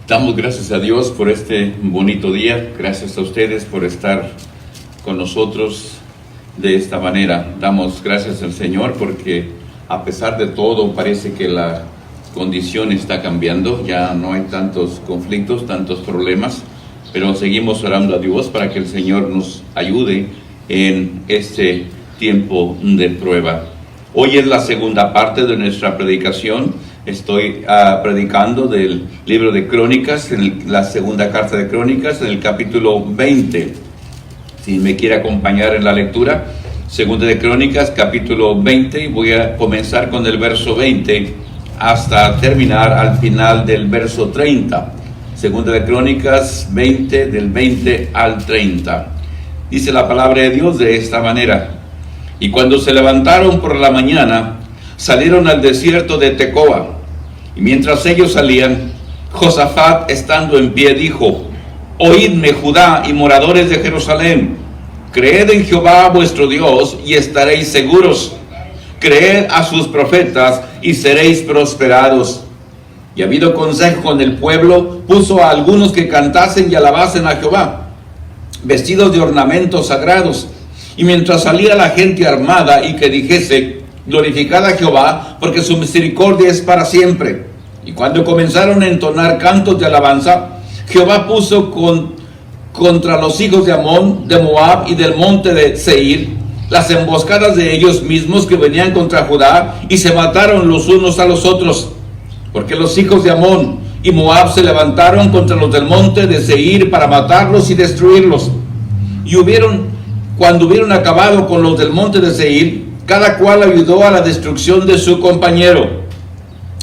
Damos gracias a Dios por este bonito día. Gracias a ustedes por estar con nosotros de esta manera. Damos gracias al Señor porque a pesar de todo parece que la condición está cambiando. Ya no hay tantos conflictos, tantos problemas, pero seguimos orando a Dios para que el Señor nos ayude en este tiempo de prueba. Hoy es la segunda parte de nuestra predicación. Estoy predicando del libro de Crónicas, en la segunda carta de Crónicas, en el capítulo 20. Si me quiere acompañar en la lectura, segunda de Crónicas, capítulo 20, y voy a comenzar con el verso 20 hasta terminar al final del verso 30. Segunda de Crónicas 20, del 20 al 30. Dice la palabra de Dios de esta manera: y cuando se levantaron por la mañana, salieron al desierto de Tecoa. Y mientras ellos salían, Josafat, estando en pie, dijo: oídme, Judá y moradores de Jerusalén, creed en Jehová vuestro Dios y estaréis seguros. Creed a sus profetas y seréis prosperados. Y habido consejo en el pueblo, puso a algunos que cantasen y alabasen a Jehová, vestidos de ornamentos sagrados. Y mientras salía la gente armada, y que dijese: glorificad a Jehová, porque su misericordia es para siempre. Y cuando comenzaron a entonar cantos de alabanza, Jehová puso contra los hijos de Amón, de Moab y del monte de Seir, las emboscadas de ellos mismos que venían contra Judá, y se mataron los unos a los otros. Porque los hijos de Amón y Moab se levantaron contra los del monte de Seir para matarlos y destruirlos. Y cuando hubieron acabado con los del monte de Seir, cada cual ayudó a la destrucción de su compañero.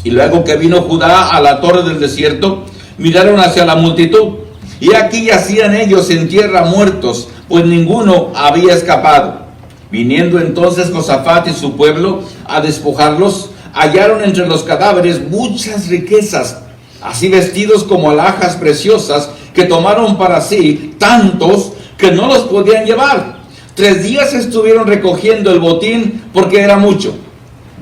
Y luego que vino Judá a la torre del desierto, miraron hacia la multitud, y aquí yacían ellos en tierra muertos, pues ninguno había escapado. Viniendo entonces Josafat y su pueblo a despojarlos, hallaron entre los cadáveres muchas riquezas, así vestidos como alhajas preciosas, que tomaron para sí tantos que no los podían llevar. 3 días estuvieron recogiendo el botín porque era mucho.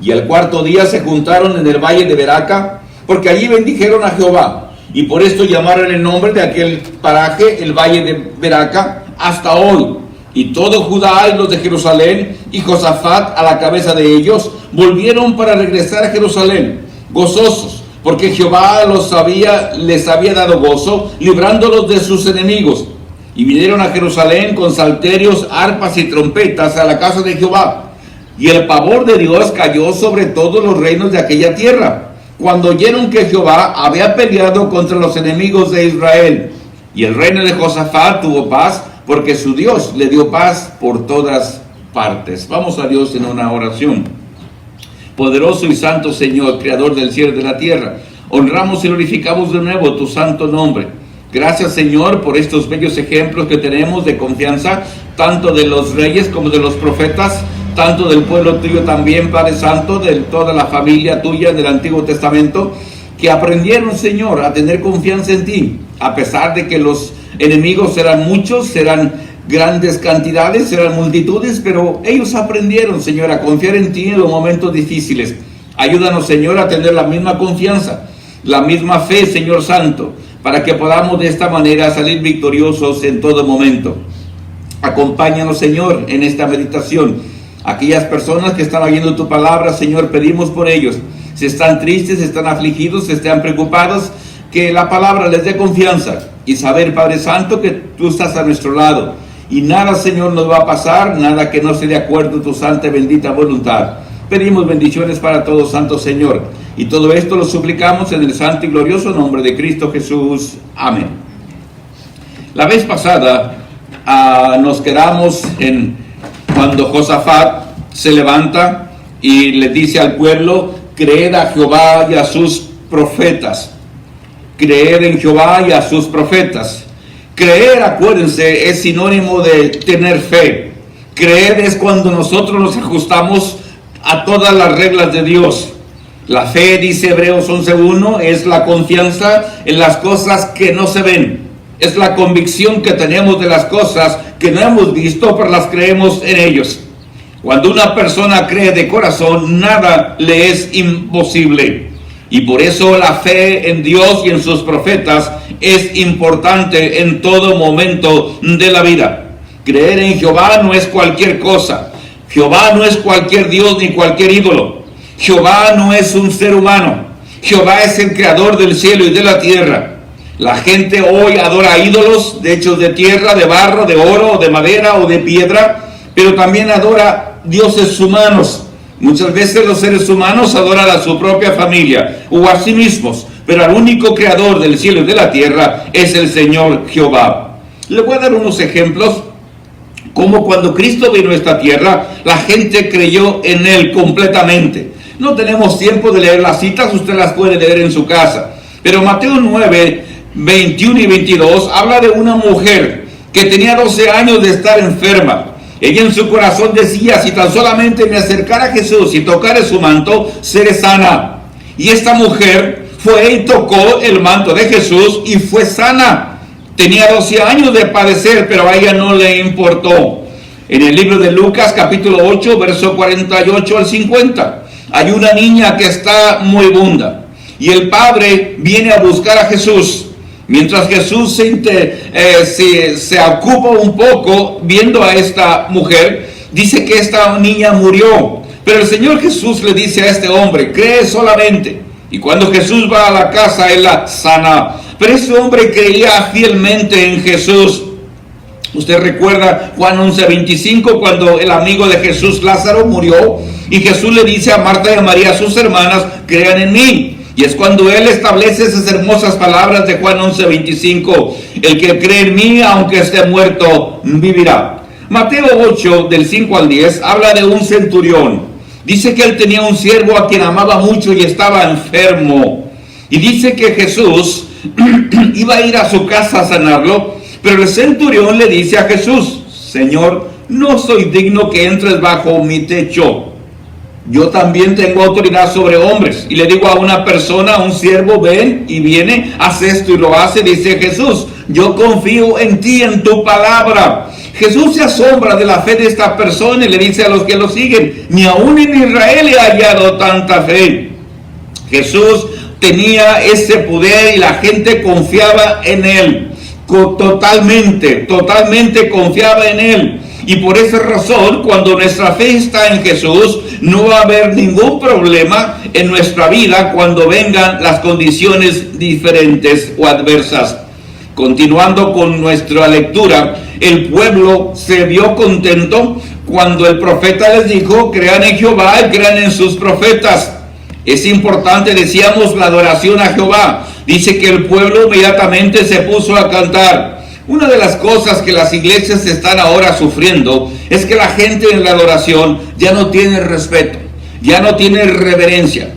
Y el cuarto día se juntaron en el valle de Beraca, porque allí bendijeron a Jehová. Y por esto llamaron el nombre de aquel paraje el valle de Beraca hasta hoy. Y todo Judá y los de Jerusalén y Josafat a la cabeza de ellos volvieron para regresar a Jerusalén, gozosos, porque Jehová les había dado gozo, librándolos de sus enemigos. Y vinieron a Jerusalén con salterios, arpas y trompetas a la casa de Jehová. Y el pavor de Dios cayó sobre todos los reinos de aquella tierra, cuando oyeron que Jehová había peleado contra los enemigos de Israel. Y el reino de Josafat tuvo paz, porque su Dios le dio paz por todas partes. Vamos a Dios en una oración. Poderoso y santo Señor, creador del cielo y de la tierra, honramos y glorificamos de nuevo tu santo nombre. Gracias, Señor, por estos bellos ejemplos que tenemos de confianza, tanto de los reyes como de los profetas, tanto del pueblo tuyo también, Padre Santo, de toda la familia tuya del Antiguo Testamento, que aprendieron, Señor, a tener confianza en ti, a pesar de que los enemigos eran muchos, eran grandes cantidades, eran multitudes, pero ellos aprendieron, Señor, a confiar en ti en los momentos difíciles. Ayúdanos, Señor, a tener la misma confianza, la misma fe, Señor Santo, para que podamos de esta manera salir victoriosos en todo momento. Acompáñanos, Señor, en esta meditación. Aquellas personas que están oyendo tu palabra, Señor, pedimos por ellos. Si están tristes, si están afligidos, si están preocupados, que la palabra les dé confianza y saber, Padre Santo, que tú estás a nuestro lado. Y nada, Señor, nos va a pasar, nada que no esté de acuerdo a tu santa y bendita voluntad. Pedimos bendiciones para todos, Santo Señor. Y todo esto lo suplicamos en el santo y glorioso nombre de Cristo Jesús. Amén. La vez pasada nos quedamos en cuando Josafat se levanta y le dice al pueblo: creed a Jehová y a sus profetas. Creed en Jehová y a sus profetas. Creer, acuérdense, es sinónimo de tener fe. Creer es cuando nosotros nos ajustamos a todas las reglas de Dios. La fe, dice Hebreos 11:1, es la confianza en las cosas que no se ven. Es la convicción que tenemos de las cosas que no hemos visto, pero las creemos en ellos. Cuando una persona cree de corazón, nada le es imposible. Y por eso la fe en Dios y en sus profetas es importante en todo momento de la vida. Creer en Jehová no es cualquier cosa. Jehová no es cualquier Dios ni cualquier ídolo. Jehová no es un ser humano. Jehová es el creador del cielo y de la tierra. La gente hoy adora ídolos hechos de tierra, de barro, de oro, de madera o de piedra, pero también adora dioses humanos. Muchas veces los seres humanos adoran a su propia familia o a sí mismos, pero al único creador del cielo y de la tierra es el Señor Jehová. Le voy a dar unos ejemplos, como cuando Cristo vino a esta tierra, la gente creyó en Él completamente. No tenemos tiempo de leer las citas, usted las puede leer en su casa, pero Mateo 9, 21 y 22 habla de una mujer que tenía 12 años de estar enferma. Ella en su corazón decía: si tan solamente me acercara a Jesús y tocara su manto, seré sana. Y esta mujer fue y tocó el manto de Jesús y fue sana. Tenía 12 años de padecer, pero a ella no le importó. En el libro de Lucas, capítulo 8, verso 48 al 50, hay una niña que está moribunda. Y el padre viene a buscar a Jesús. Mientras Jesús se ocupa un poco viendo a esta mujer, dice que esta niña murió. Pero el Señor Jesús le dice a este hombre: cree solamente. Y cuando Jesús va a la casa, Él la sana. Pero ese hombre creía fielmente en Jesús. Usted recuerda Juan 11:25, cuando el amigo de Jesús, Lázaro, murió. Y Jesús le dice a Marta y a María, sus hermanas: crean en mí. Y es cuando Él establece esas hermosas palabras de Juan 11:25. El que cree en mí, aunque esté muerto, vivirá. Mateo 8, del 5 al 10, habla de un centurión. Dice que él tenía un siervo a quien amaba mucho y estaba enfermo. Y dice que Jesús iba a ir a su casa a sanarlo. Pero el centurión le dice a Jesús: Señor, no soy digno que entres bajo mi techo. Yo también tengo autoridad sobre hombres. Y le digo a una persona, a un siervo: ven, y viene, hace esto y lo hace. Dice Jesús: yo confío en ti, en tu palabra. Jesús se asombra de la fe de esta persona y le dice a los que lo siguen: ni aún en Israel he hallado tanta fe. Jesús tenía ese poder y la gente confiaba en Él. Totalmente confiaba en Él. Y por esa razón, cuando nuestra fe está en Jesús, no va a haber ningún problema en nuestra vida cuando vengan las condiciones diferentes o adversas. Continuando con nuestra lectura, el pueblo se vio contento cuando el profeta les dijo: crean en Jehová y crean en sus profetas. Es importante, decíamos, la adoración a Jehová. Dice que el pueblo inmediatamente se puso a cantar. Una de las cosas que las iglesias están ahora sufriendo es que la gente en la adoración ya no tiene respeto, ya no tiene reverencia.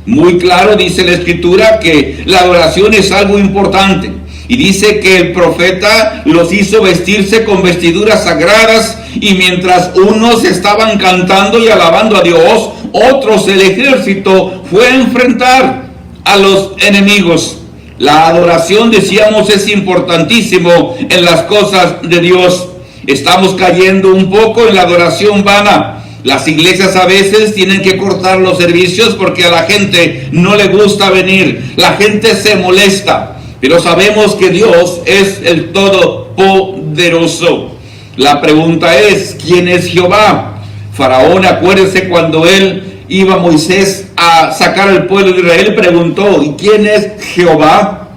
Muy claro dice la Escritura que la adoración es algo importante. Y dice que el profeta los hizo vestirse con vestiduras sagradas, y mientras unos estaban cantando y alabando a Dios, otros, el ejército, fue a enfrentar a los enemigos. La adoración, decíamos, es importantísimo en las cosas de Dios. Estamos cayendo un poco en la adoración vana. Las iglesias a veces tienen que cortar los servicios porque a la gente no le gusta venir. La gente se molesta. Pero sabemos que Dios es el Todopoderoso. La pregunta es: ¿quién es Jehová? Faraón, acuérdense, cuando iba Moisés a sacar al pueblo de Israel, preguntó: ¿y quién es Jehová?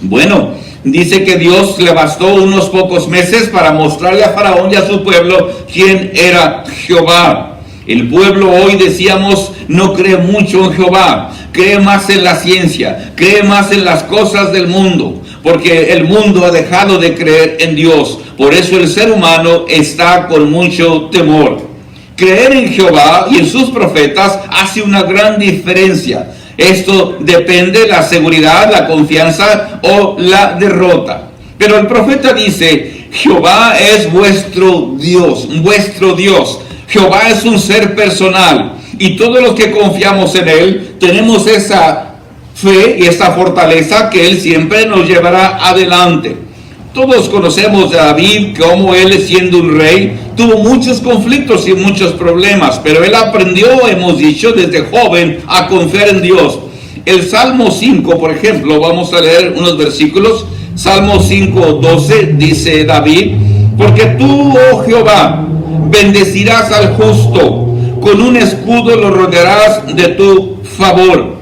Bueno, dice que Dios le bastó unos pocos meses para mostrarle a Faraón y a su pueblo quién era Jehová. El pueblo hoy, decíamos, no cree mucho en Jehová, cree más en la ciencia, cree más en las cosas del mundo, porque el mundo ha dejado de creer en Dios. Por eso el ser humano está con mucho temor. Creer en Jehová y en sus profetas hace una gran diferencia. Esto depende de la seguridad, la confianza o la derrota. Pero el profeta dice: Jehová es vuestro Dios, vuestro Dios. Jehová es un ser personal, y todos los que confiamos en Él tenemos esa fe y esa fortaleza que Él siempre nos llevará adelante. Todos conocemos a David, como él, siendo un rey, tuvo muchos conflictos y muchos problemas, pero él aprendió, hemos dicho, desde joven a confiar en Dios. El Salmo 5, por ejemplo, vamos a leer unos versículos. Salmo 5:12 dice David: porque tú, oh Jehová, bendecirás al justo, con un escudo lo rodearás de tu favor.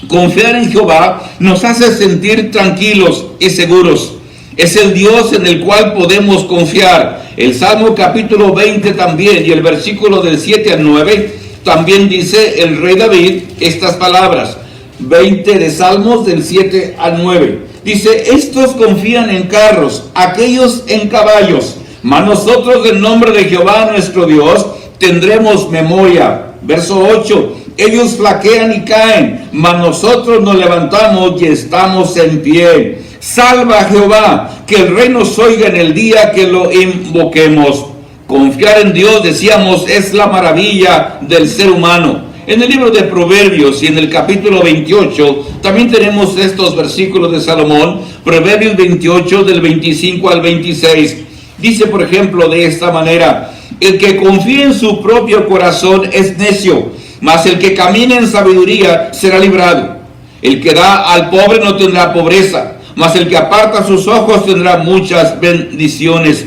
Confiar en Jehová nos hace sentir tranquilos y seguros. Es el Dios en el cual podemos confiar. El Salmo capítulo 20 también, y el versículo del 7 al 9, también dice el rey David estas palabras. 20 de Salmos del 7 al 9. Dice: estos confían en carros, aquellos en caballos, mas nosotros en nombre de Jehová nuestro Dios tendremos memoria. Verso 8: ellos flaquean y caen, mas nosotros nos levantamos y estamos en pie. Salva a Jehová, que el rey nos oiga en el día que lo invoquemos. Confiar en Dios, decíamos, es la maravilla del ser humano. En el libro de Proverbios y en el capítulo 28 también tenemos estos versículos de Salomón. Proverbios 28 del 25 al 26. Dice, por ejemplo, de esta manera: el que confía en su propio corazón es necio, mas el que camina en sabiduría será librado. El que da al pobre no tendrá pobreza, mas el que aparta sus ojos tendrá muchas bendiciones.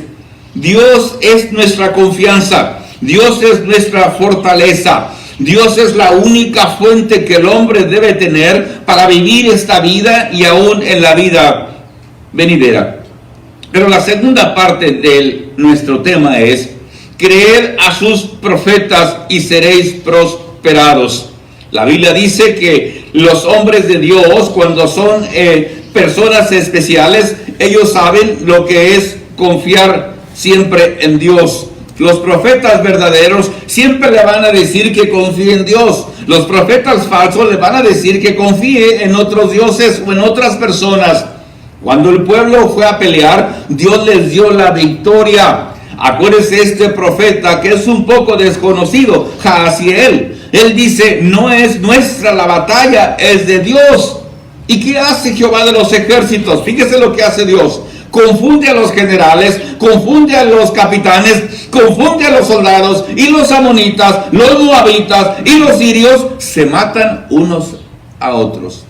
Dios es nuestra confianza, Dios es nuestra fortaleza, Dios es la única fuente que el hombre debe tener para vivir esta vida y aún en la vida venidera. Pero la segunda parte de nuestro tema es: creed a sus profetas y seréis prosperados. La Biblia dice que los hombres de Dios, cuando son personas especiales, ellos saben lo que es confiar siempre en Dios. Los profetas verdaderos siempre le van a decir que confíe en Dios. Los profetas falsos le van a decir que confíe en otros dioses o en otras personas. Cuando el pueblo fue a pelear, Dios les dio la victoria. Acuérdese este profeta que es un poco desconocido, Jaasiel. Él dice: no es nuestra la batalla, es de Dios. ¿Y qué hace Jehová de los ejércitos? Fíjese lo que hace Dios. Confunde a los generales, confunde a los capitanes, confunde a los soldados, y los amonitas, los moabitas y los sirios se matan unos a otros.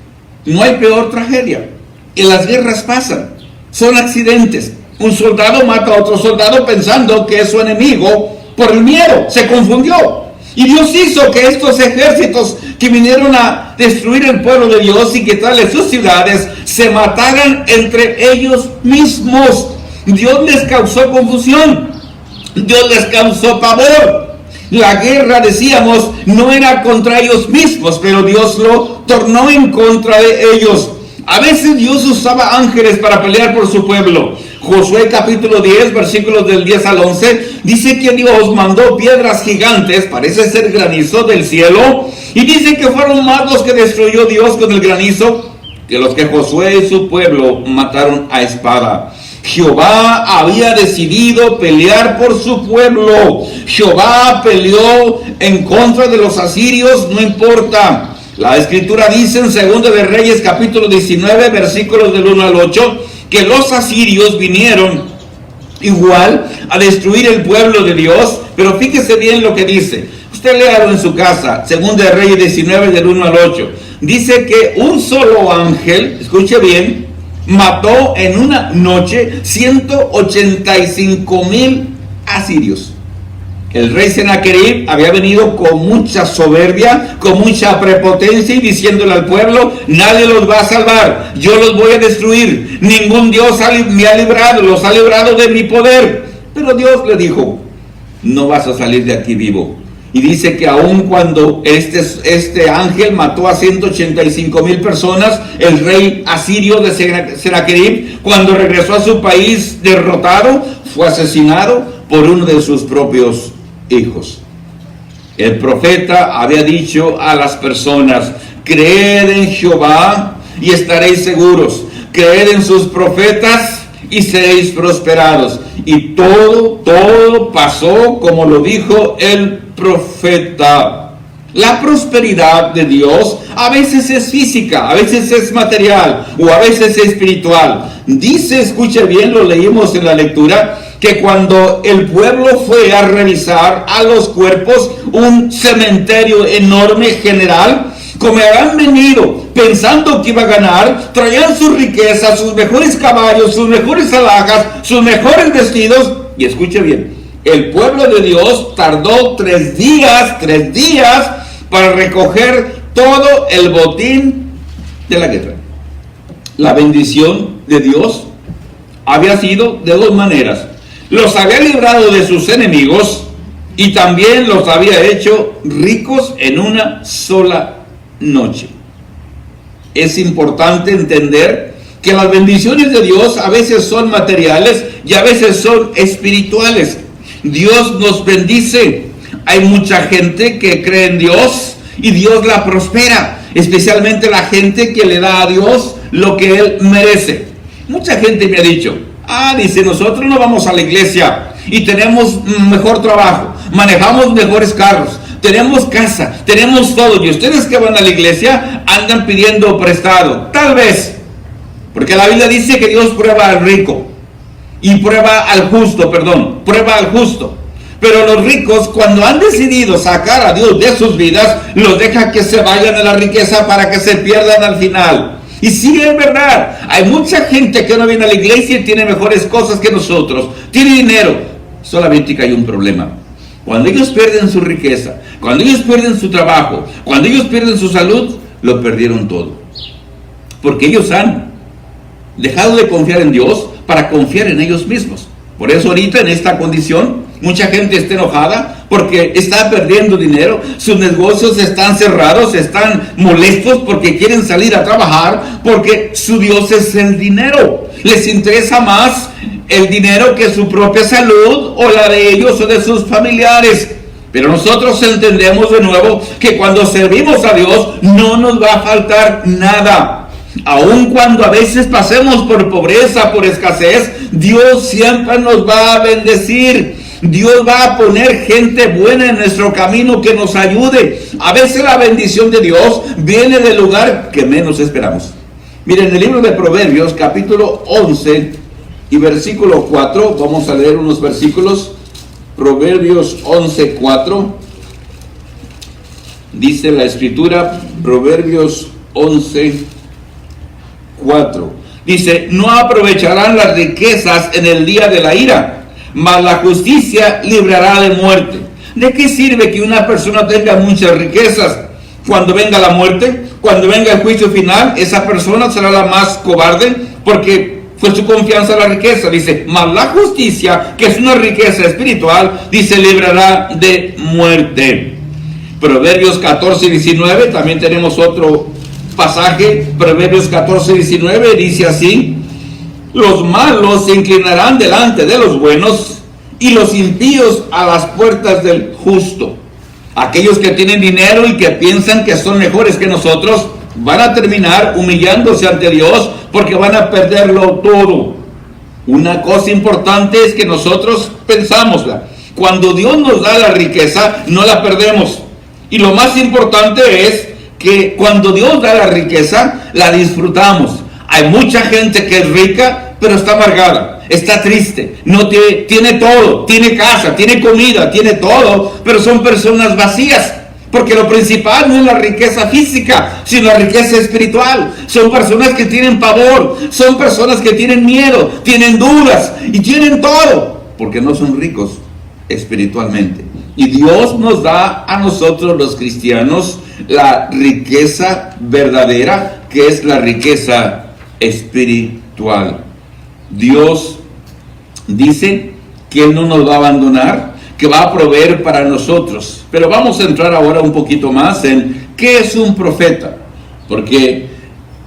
No hay peor tragedia. Y las guerras pasan, son accidentes. Un soldado mata a otro soldado pensando que es su enemigo por el miedo, se confundió. Y Dios hizo que estos ejércitos que vinieron a destruir el pueblo de Dios y quitarle sus ciudades, se mataran entre ellos mismos. Dios les causó confusión, Dios les causó pavor. La guerra, decíamos, no era contra ellos mismos, pero Dios lo tornó en contra de ellos. A veces Dios usaba ángeles para pelear por su pueblo. Josué capítulo 10, versículos del 10 al 11, dice que Dios mandó piedras gigantes, parece ser granizo del cielo, y dice que fueron más los que destruyó Dios con el granizo que los que Josué y su pueblo mataron a espada. Jehová había decidido pelear por su pueblo. Jehová peleó en contra de los asirios, no importa. La escritura dice en 2 de Reyes capítulo 19, versículos del 1 al 8, que los asirios vinieron igual a destruir el pueblo de Dios. Pero fíjese bien lo que dice. Usted léalo en su casa, 2 de Reyes 19 del 1 al 8. Dice que un solo ángel, escuche bien, mató en una noche 185,000 asirios. El rey Sennacherib había venido con mucha soberbia, con mucha prepotencia, y diciéndole al pueblo: nadie los va a salvar, yo los voy a destruir, ningún Dios me ha librado, los ha librado de mi poder. Pero Dios le dijo: no vas a salir de aquí vivo. Y dice que aun cuando este ángel mató a 185,000 personas, el rey asirio de Sennacherib, cuando regresó a su país derrotado, fue asesinado por uno de sus propios hijos. El profeta había dicho a las personas: creed en Jehová y estaréis seguros, creed en sus profetas y seréis prosperados. Y todo pasó como lo dijo el profeta. La prosperidad de Dios a veces es física, a veces es material o a veces es espiritual. Dice, escuche bien, lo leímos en la lectura, que cuando el pueblo fue a revisar a los cuerpos, un cementerio enorme general, como habían venido pensando que iba a ganar, traían sus riquezas, sus mejores caballos, sus mejores alhajas, sus mejores vestidos. Y escuche bien, el pueblo de Dios tardó 3 días para recoger todo el botín de la guerra. La bendición de Dios había sido de 2 maneras. Los había librado de sus enemigos y también los había hecho ricos en una sola noche. Es importante entender que las bendiciones de Dios a veces son materiales y a veces son espirituales. Dios nos bendice. Hay mucha gente que cree en Dios y Dios la prospera, especialmente la gente que le da a Dios lo que Él merece. Mucha gente me ha dicho, dice, nosotros no vamos a la iglesia y tenemos mejor trabajo, manejamos mejores carros, tenemos casa, tenemos todo, y ustedes que van a la iglesia andan pidiendo prestado. Tal vez, porque la Biblia dice que Dios prueba al rico y prueba al justo. Pero los ricos, cuando han decidido sacar a Dios de sus vidas, los deja que se vayan a la riqueza para que se pierdan al final. Y sí, es verdad, hay mucha gente que no viene a la iglesia y tiene mejores cosas que nosotros, tiene dinero, solamente que hay un problema. Cuando ellos pierden su riqueza, cuando ellos pierden su trabajo, cuando ellos pierden su salud, lo perdieron todo. Porque ellos han dejado de confiar en Dios para confiar en ellos mismos. Por eso ahorita en esta condición, mucha gente está enojada porque está perdiendo dinero, sus negocios están cerrados, están molestos porque quieren salir a trabajar, porque su Dios es el dinero. Les interesa más el dinero que su propia salud o la de ellos o de sus familiares. Pero nosotros entendemos de nuevo que cuando servimos a Dios no nos va a faltar nada. Aun cuando a veces pasemos por pobreza, por escasez, Dios siempre nos va a bendecir. Dios va a poner gente buena en nuestro camino que nos ayude. A veces la bendición de Dios viene del lugar que menos esperamos. Miren, en el libro de Proverbios, capítulo 11 y versículo 4, vamos a leer unos versículos. Proverbios 11, 4. Dice la escritura, Proverbios 11, 4. Dice, no aprovecharán las riquezas en el día de la ira, mas la justicia librará de muerte. ¿De qué sirve que una persona tenga muchas riquezas? Cuando venga la muerte, cuando venga el juicio final, esa persona será la más cobarde porque fue su confianza en la riqueza. Dice, mas la justicia, que es una riqueza espiritual, dice, librará de muerte. Proverbios 14, 19, también tenemos otro pasaje. Proverbios 14, 19 dice así: los malos se inclinarán delante de los buenos y los impíos a las puertas del justo. Aquellos que tienen dinero y que piensan que son mejores que nosotros van a terminar humillándose ante Dios porque van a perderlo todo. Una cosa importante es que nosotros pensámosla. Cuando Dios nos da la riqueza, no la perdemos. Y lo más importante es que cuando Dios da la riqueza, la disfrutamos. Hay mucha gente que es rica, pero está amargada, está triste, no tiene todo, tiene casa, tiene comida, tiene todo, pero son personas vacías, porque lo principal no es la riqueza física, sino la riqueza espiritual. Son personas que tienen pavor, son personas que tienen miedo, tienen dudas y tienen todo, porque no son ricos espiritualmente. Y Dios nos da a nosotros los cristianos la riqueza verdadera, que es la riqueza espiritual. Dios dice que Él no nos va a abandonar, que va a proveer para nosotros. Pero vamos a entrar ahora un poquito más en qué es un profeta, porque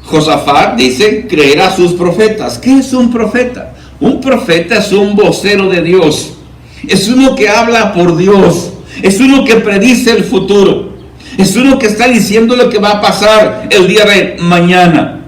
Josafat dice creer a sus profetas. ¿Qué es un profeta? Un profeta es un vocero de Dios, es uno que habla por Dios, es uno que predice el futuro, es uno que está diciendo lo que va a pasar el día de mañana.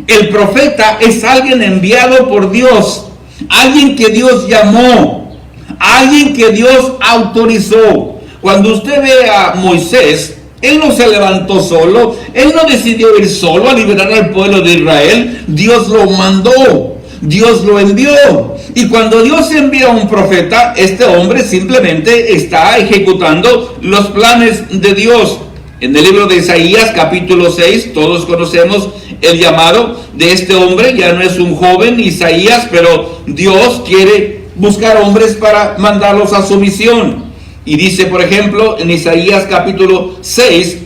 El profeta es alguien enviado por Dios, alguien que Dios llamó, alguien que Dios autorizó. Cuando usted ve a Moisés, él no se levantó solo, él no decidió ir solo a liberar al pueblo de Israel. Dios lo mandó, Dios lo envió. Y cuando Dios envía a un profeta, este hombre simplemente está ejecutando los planes de Dios. En el libro de Isaías, capítulo 6, todos conocemos el llamado de este hombre. Ya no es un joven Isaías, pero Dios quiere buscar hombres para mandarlos a su misión. Y dice, por ejemplo, en Isaías capítulo 6,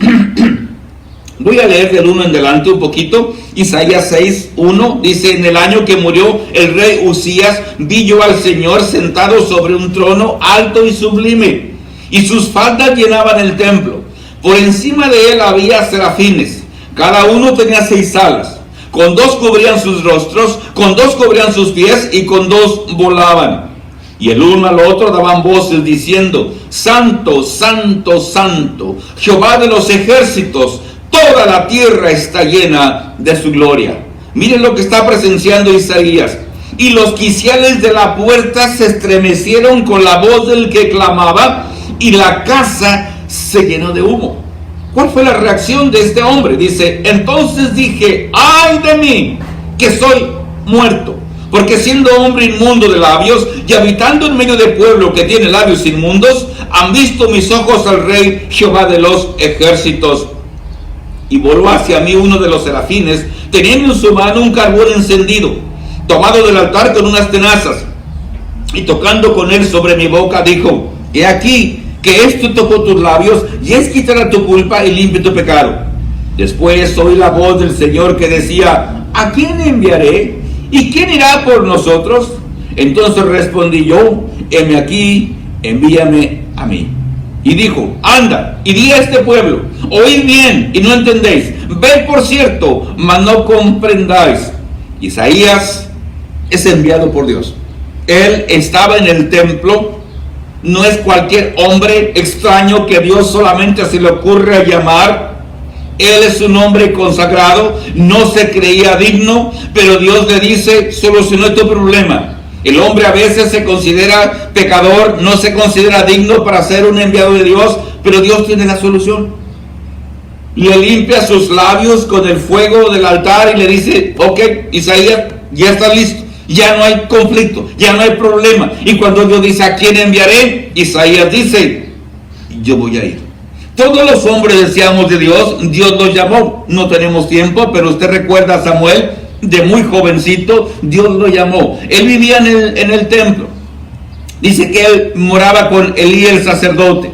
voy a leer del 1 en adelante un poquito. Isaías 6, 1, dice: en el año que murió el rey Usías, vi yo al Señor sentado sobre un trono alto y sublime, y sus faldas llenaban el templo. Por encima de él había serafines, cada uno tenía 6 alas, con 2 cubrían sus rostros, con 2 cubrían sus pies, y con 2 volaban. Y el uno al otro daban voces diciendo: Santo, Santo, Santo, Jehová de los ejércitos, toda la tierra está llena de su gloria. Miren lo que está presenciando Isaías. Y los quiciales de la puerta se estremecieron con la voz del que clamaba, y la casa se llenó de humo. ¿Cuál fue la reacción de este hombre? Dice: entonces dije, ay de mí, que soy muerto, porque siendo hombre inmundo de labios y habitando en medio de pueblo que tiene labios inmundos, han visto mis ojos al Rey Jehová de los ejércitos. Y voló hacia mí uno de los serafines, teniendo en su mano un carbón encendido, tomado del altar con unas tenazas, y tocando con él sobre mi boca, dijo: he aquí que esto tocó tus labios, y es quitar tu culpa y limpia tu pecado. Después oí la voz del Señor que decía: ¿a quién enviaré? ¿Y quién irá por nosotros? Entonces respondí yo: heme aquí, envíame a mí. Y dijo: anda, y di a este pueblo: oíd bien y no entendéis, ved por cierto, mas no comprendáis. Isaías es enviado por Dios. Él estaba en el templo. No es cualquier hombre extraño que Dios solamente se le ocurre llamar. Él es un hombre consagrado, no se creía digno, pero Dios le dice: solucionó tu problema. El hombre a veces se considera pecador, no se considera digno para ser un enviado de Dios, pero Dios tiene la solución. Le limpia sus labios con el fuego del altar y le dice: ok, Isaías, ya está listo, ya no hay conflicto, ya no hay problema. Y cuando Dios dice: ¿a quién enviaré?, Isaías dice: yo voy a ir. Todos los hombres deseamos de Dios, Dios los llamó. No tenemos tiempo, pero usted recuerda a Samuel, de muy jovencito, Dios lo llamó. Él vivía en el templo. Dice que él moraba con Elí el sacerdote.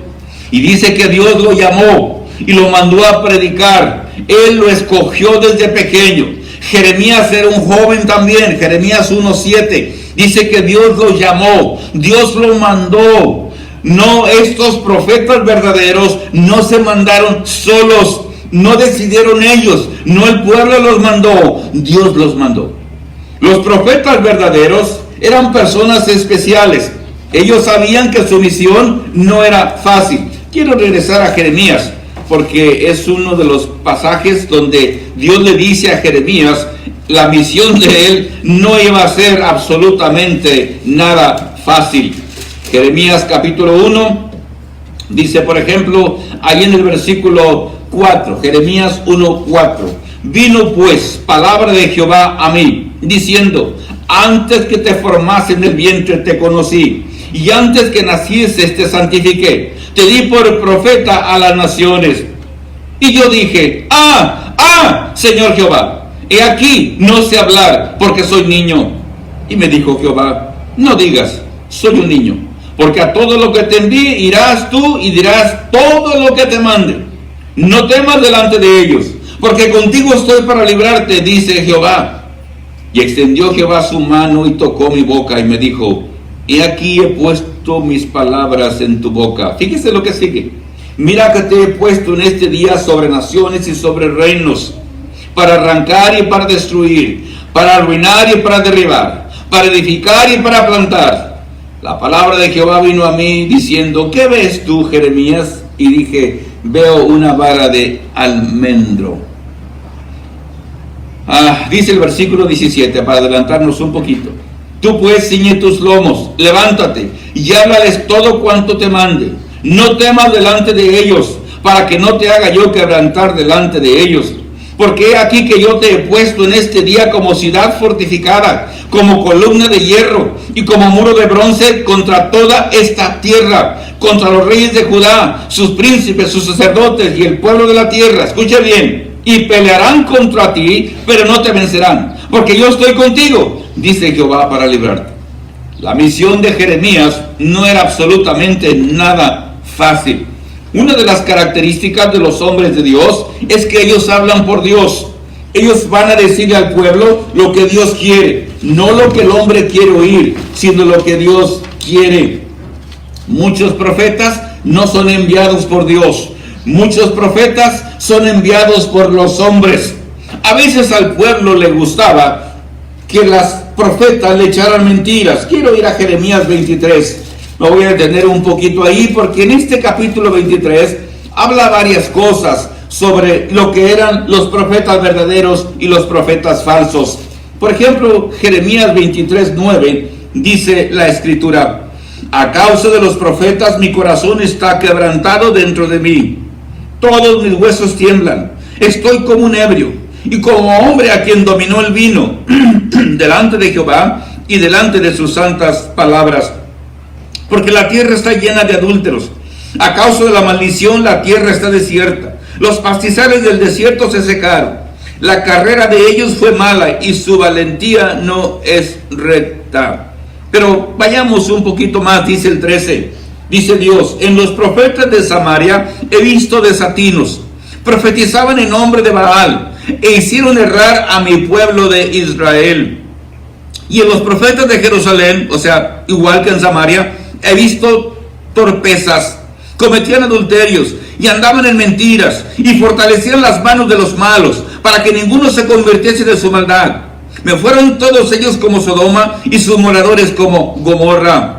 Y dice que Dios lo llamó y lo mandó a predicar. Él lo escogió desde pequeño. Jeremías era un joven también. Jeremías 1:7. Dice que Dios lo llamó, Dios lo mandó. No, estos profetas verdaderos no se mandaron solos. No decidieron ellos, no el pueblo los mandó, Dios los mandó. Los profetas verdaderos eran personas especiales. Ellos sabían que su misión no era fácil. Quiero regresar a Jeremías, porque es uno de los pasajes donde Dios le dice a Jeremías, la misión de él no iba a ser absolutamente nada fácil. Jeremías capítulo 1, dice por ejemplo, ahí en el versículo 4, Jeremías 1:4. Vino pues palabra de Jehová a mí, diciendo: antes que te formase en el vientre te conocí, y antes que nacieses te santifiqué, te di por profeta a las naciones. Y yo dije: Señor Jehová, he aquí, no sé hablar, porque soy niño. Y me dijo Jehová: no digas, soy un niño, porque a todo lo que te envíe irás tú y dirás todo lo que te mande. No temas delante de ellos, porque contigo estoy para librarte, dice Jehová. Y extendió Jehová su mano y tocó mi boca y me dijo: he aquí he puesto mis palabras en tu boca. Fíjese lo que sigue: mira que te he puesto en este día sobre naciones y sobre reinos, para arrancar y para destruir, para arruinar y para derribar, para edificar y para plantar. La palabra de Jehová vino a mí diciendo: ¿qué ves tú, Jeremías? Y dije: veo una vara de almendro. Dice el versículo 17, para adelantarnos un poquito: tú pues ciñe tus lomos, levántate y háblales todo cuanto te mande. No temas delante de ellos, para que no te haga yo quebrantar delante de ellos. Porque he aquí que yo te he puesto en este día como ciudad fortificada, como columna de hierro y como muro de bronce contra toda esta tierra, contra los reyes de Judá, sus príncipes, sus sacerdotes y el pueblo de la tierra. Escucha bien, y pelearán contra ti, pero no te vencerán, porque yo estoy contigo, dice Jehová, para librarte. La misión de Jeremías no era absolutamente nada fácil. Una de las características de los hombres de Dios es que ellos hablan por Dios. Ellos van a decirle al pueblo lo que Dios quiere, no lo que el hombre quiere oír, sino lo que Dios quiere. Muchos profetas no son enviados por Dios. Muchos profetas son enviados por los hombres. A veces al pueblo le gustaba que las profetas le echaran mentiras. Quiero ir a Jeremías 23. Me voy a detener un poquito ahí porque en este capítulo 23 habla varias cosas sobre lo que eran los profetas verdaderos y los profetas falsos. Por ejemplo, Jeremías 23:9 dice la escritura: a causa de los profetas mi corazón está quebrantado dentro de mí. Todos mis huesos tiemblan. Estoy como un ebrio y como hombre a quien dominó el vino delante de Jehová y delante de sus santas palabras. Porque la tierra está llena de adúlteros. A causa de la maldición la tierra está desierta. Los pastizales del desierto se secaron. La carrera de ellos fue mala y su valentía no es recta. Pero vayamos un poquito más, dice el 13. Dice Dios: en los profetas de Samaria he visto desatinos. Profetizaban en nombre de Baal e hicieron errar a mi pueblo de Israel. Y en los profetas de Jerusalén, o sea, igual que en Samaria, he visto torpezas, cometían adulterios y andaban en mentiras y fortalecían las manos de los malos para que ninguno se convirtiese de su maldad. Me fueron todos ellos como Sodoma y sus moradores como Gomorra.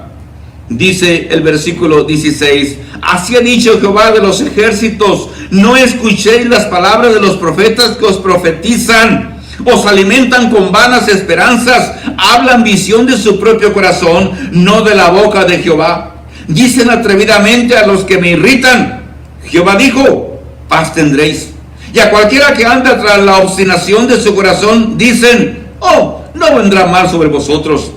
Dice el versículo 16: así ha dicho Jehová de los ejércitos: no escuchéis las palabras de los profetas que os profetizan. Os alimentan con vanas esperanzas, hablan visión de su propio corazón, no de la boca de Jehová. Dicen atrevidamente a los que me irritan: Jehová dijo, paz tendréis. Y a cualquiera que anda tras la obstinación de su corazón, dicen: oh, no vendrá mal sobre vosotros.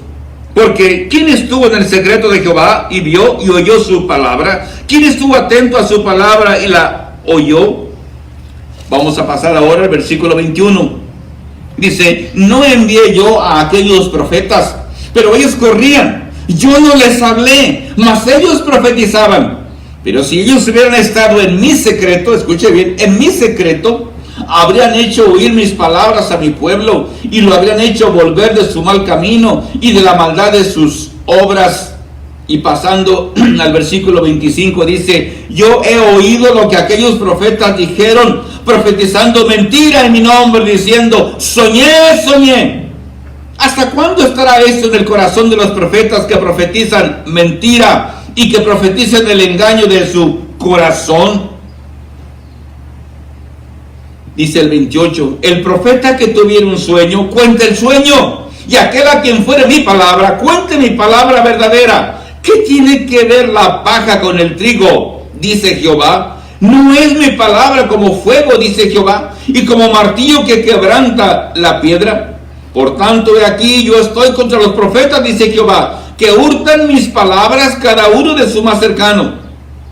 Porque ¿quién estuvo en el secreto de Jehová y vio y oyó su palabra? ¿Quién estuvo atento a su palabra y la oyó? Vamos a pasar ahora al versículo 21. Dice: no envié yo a aquellos profetas, pero ellos corrían. Yo no les hablé, mas ellos profetizaban. Pero si ellos hubieran estado en mi secreto, escuche bien, en mi secreto, habrían hecho oír mis palabras a mi pueblo y lo habrían hecho volver de su mal camino y de la maldad de sus obras. Y pasando al versículo 25 dice: yo he oído lo que aquellos profetas dijeron, profetizando mentira en mi nombre, diciendo: soñé. ¿Hasta cuándo estará esto en el corazón de los profetas que profetizan mentira y que profetizan el engaño de su corazón? Dice el 28: el profeta que tuviera un sueño, cuente el sueño, y aquel a quien fuere mi palabra, cuente mi palabra verdadera. ¿Qué tiene que ver la paja con el trigo? Dice Jehová. ¿No es mi palabra como fuego, dice Jehová, y como martillo que quebranta la piedra? Por tanto, he aquí, yo estoy contra los profetas, dice Jehová, que hurtan mis palabras cada uno de su más cercano.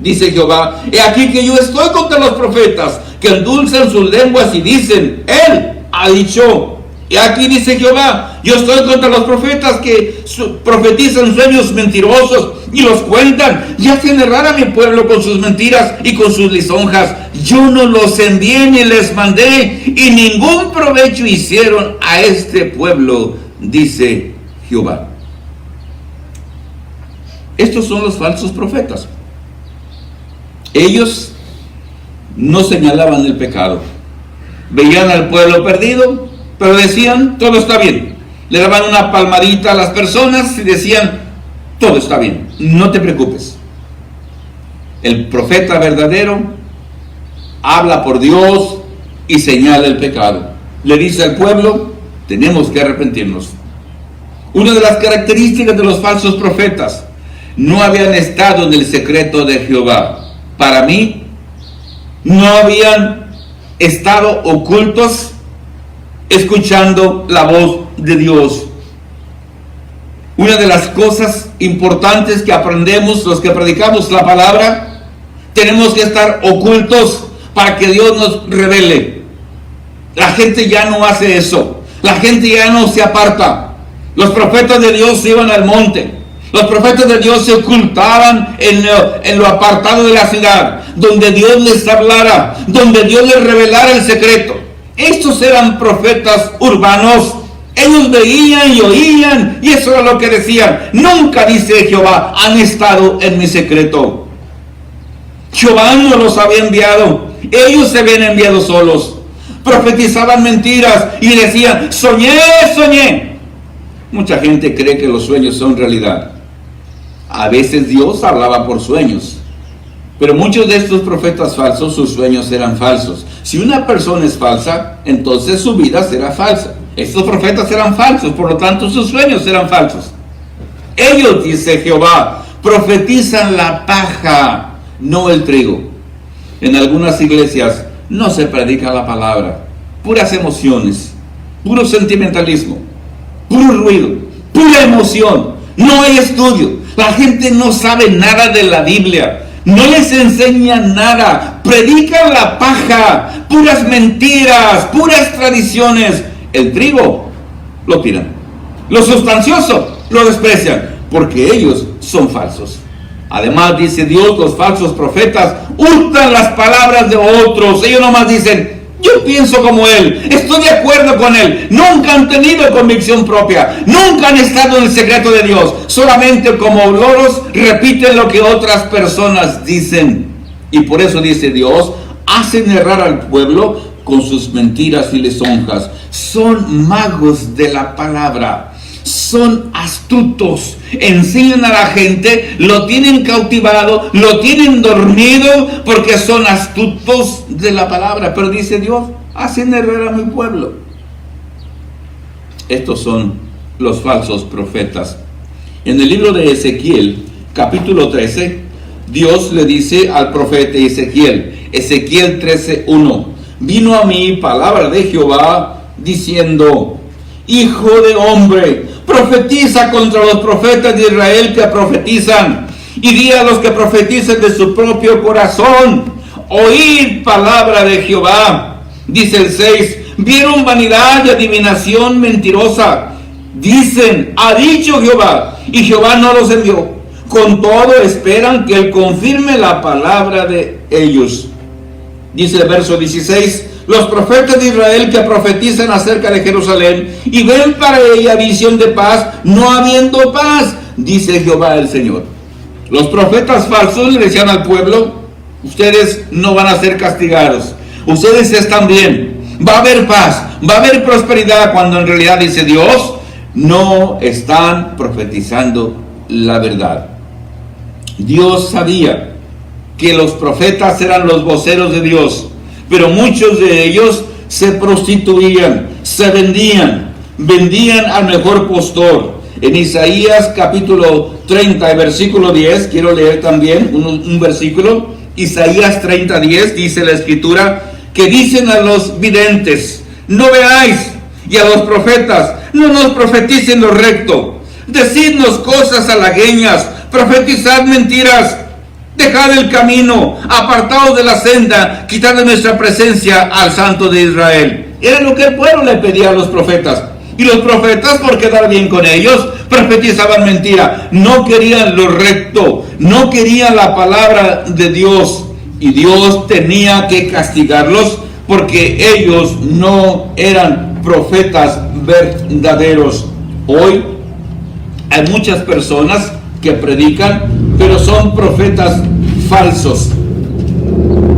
Dice Jehová: he aquí que yo estoy contra los profetas, que endulzan sus lenguas y dicen: él ha dicho. Y aquí dice Jehová: yo estoy contra los profetas que profetizan sueños mentirosos y los cuentan y hacen errar a mi pueblo con sus mentiras y con sus lisonjas. Yo no los envié ni les mandé, y ningún provecho hicieron a este pueblo, dice Jehová. Estos son los falsos profetas. Ellos no señalaban el pecado. Veían al pueblo perdido, pero decían: todo está bien. Le daban una palmadita a las personas y decían: todo está bien, no te preocupes. El profeta verdadero habla por Dios y señala el pecado. Le dice al pueblo: tenemos que arrepentirnos. Una de las características de los falsos profetas: no habían estado en el secreto de Jehová. Para mí, no habían estado ocultos escuchando la voz de Dios. Una de las cosas importantes que aprendemos los que predicamos la palabra, tenemos que estar ocultos para que Dios nos revele. La gente ya no hace eso. La gente ya no se aparta. Los profetas de Dios iban al monte. Los profetas de Dios se ocultaban en lo apartado de la ciudad, donde Dios les hablara, donde Dios les revelara el secreto. Estos eran profetas urbanos. Ellos veían y oían, y eso era lo que decían. Nunca, dice Jehová, han estado en mi secreto. Jehová no los había enviado. Ellos se habían enviado solos. Profetizaban mentiras y decían, soñé, soñé. Mucha gente cree que los sueños son realidad. A veces Dios hablaba por sueños, pero muchos de estos profetas falsos, sus sueños eran falsos. Si una persona es falsa, entonces su vida será falsa. Estos profetas eran falsos, por lo tanto sus sueños eran falsos. Ellos, dice Jehová, profetizan la paja, no el trigo. En algunas iglesias no se predica la palabra, puras emociones, puro sentimentalismo, puro ruido, pura emoción. No hay estudio. La gente no sabe nada de la Biblia. No les enseñan nada. Predican la paja, puras mentiras, puras tradiciones. El trigo lo tiran. Lo sustancioso lo desprecian, porque ellos son falsos. Además, dice Dios, los falsos profetas hurtan las palabras de otros. Ellos nomás dicen, yo pienso como él, estoy de acuerdo con él. Nunca han tenido convicción propia, nunca han estado en el secreto de Dios. Solamente como loros repiten lo que otras personas dicen. Y por eso dice Dios, hacen errar al pueblo con sus mentiras y lisonjas. Son magos de la palabra. Son astutos, enseñan a la gente, lo tienen cautivado, lo tienen dormido, porque son astutos de la palabra. Pero dice Dios, hacen errar a mi pueblo. Estos son los falsos profetas. En el libro de Ezequiel, capítulo 13, Dios le dice al profeta Ezequiel, Ezequiel 13:1, vino a mí palabra de Jehová diciendo, hijo de hombre, profetiza contra los profetas de Israel que profetizan, y di a los que profetizan de su propio corazón, oíd palabra de Jehová. Dice el 6, vieron vanidad y adivinación mentirosa. Dicen, ha dicho Jehová, y Jehová no los envió. Con todo esperan que él confirme la palabra de ellos. Dice el verso 16, los profetas de Israel que profetizan acerca de Jerusalén y ven para ella visión de paz, no habiendo paz, dice Jehová el Señor. Los profetas falsos le decían al pueblo, ustedes no van a ser castigados, ustedes están bien, va a haber paz, va a haber prosperidad, cuando en realidad dice Dios, no están profetizando la verdad. Dios sabía que los profetas eran los voceros de Dios, pero muchos de ellos se prostituían, se vendían al mejor postor. En Isaías capítulo 30, versículo 10, quiero leer también un versículo. Isaías 30:10 dice la escritura, que dicen a los videntes, no veáis, y a los profetas, no nos profeticen lo recto, decidnos cosas halagüeñas, profetizad mentiras. Dejad el camino, apartaos de la senda, quitad de nuestra presencia al Santo de Israel. Era lo que el pueblo le pedía a los profetas. Y los profetas, por quedar bien con ellos, profetizaban mentira. No querían lo recto, no querían la palabra de Dios. Y Dios tenía que castigarlos porque ellos no eran profetas verdaderos. Hoy hay muchas personas que predican, pero son profetas falsos.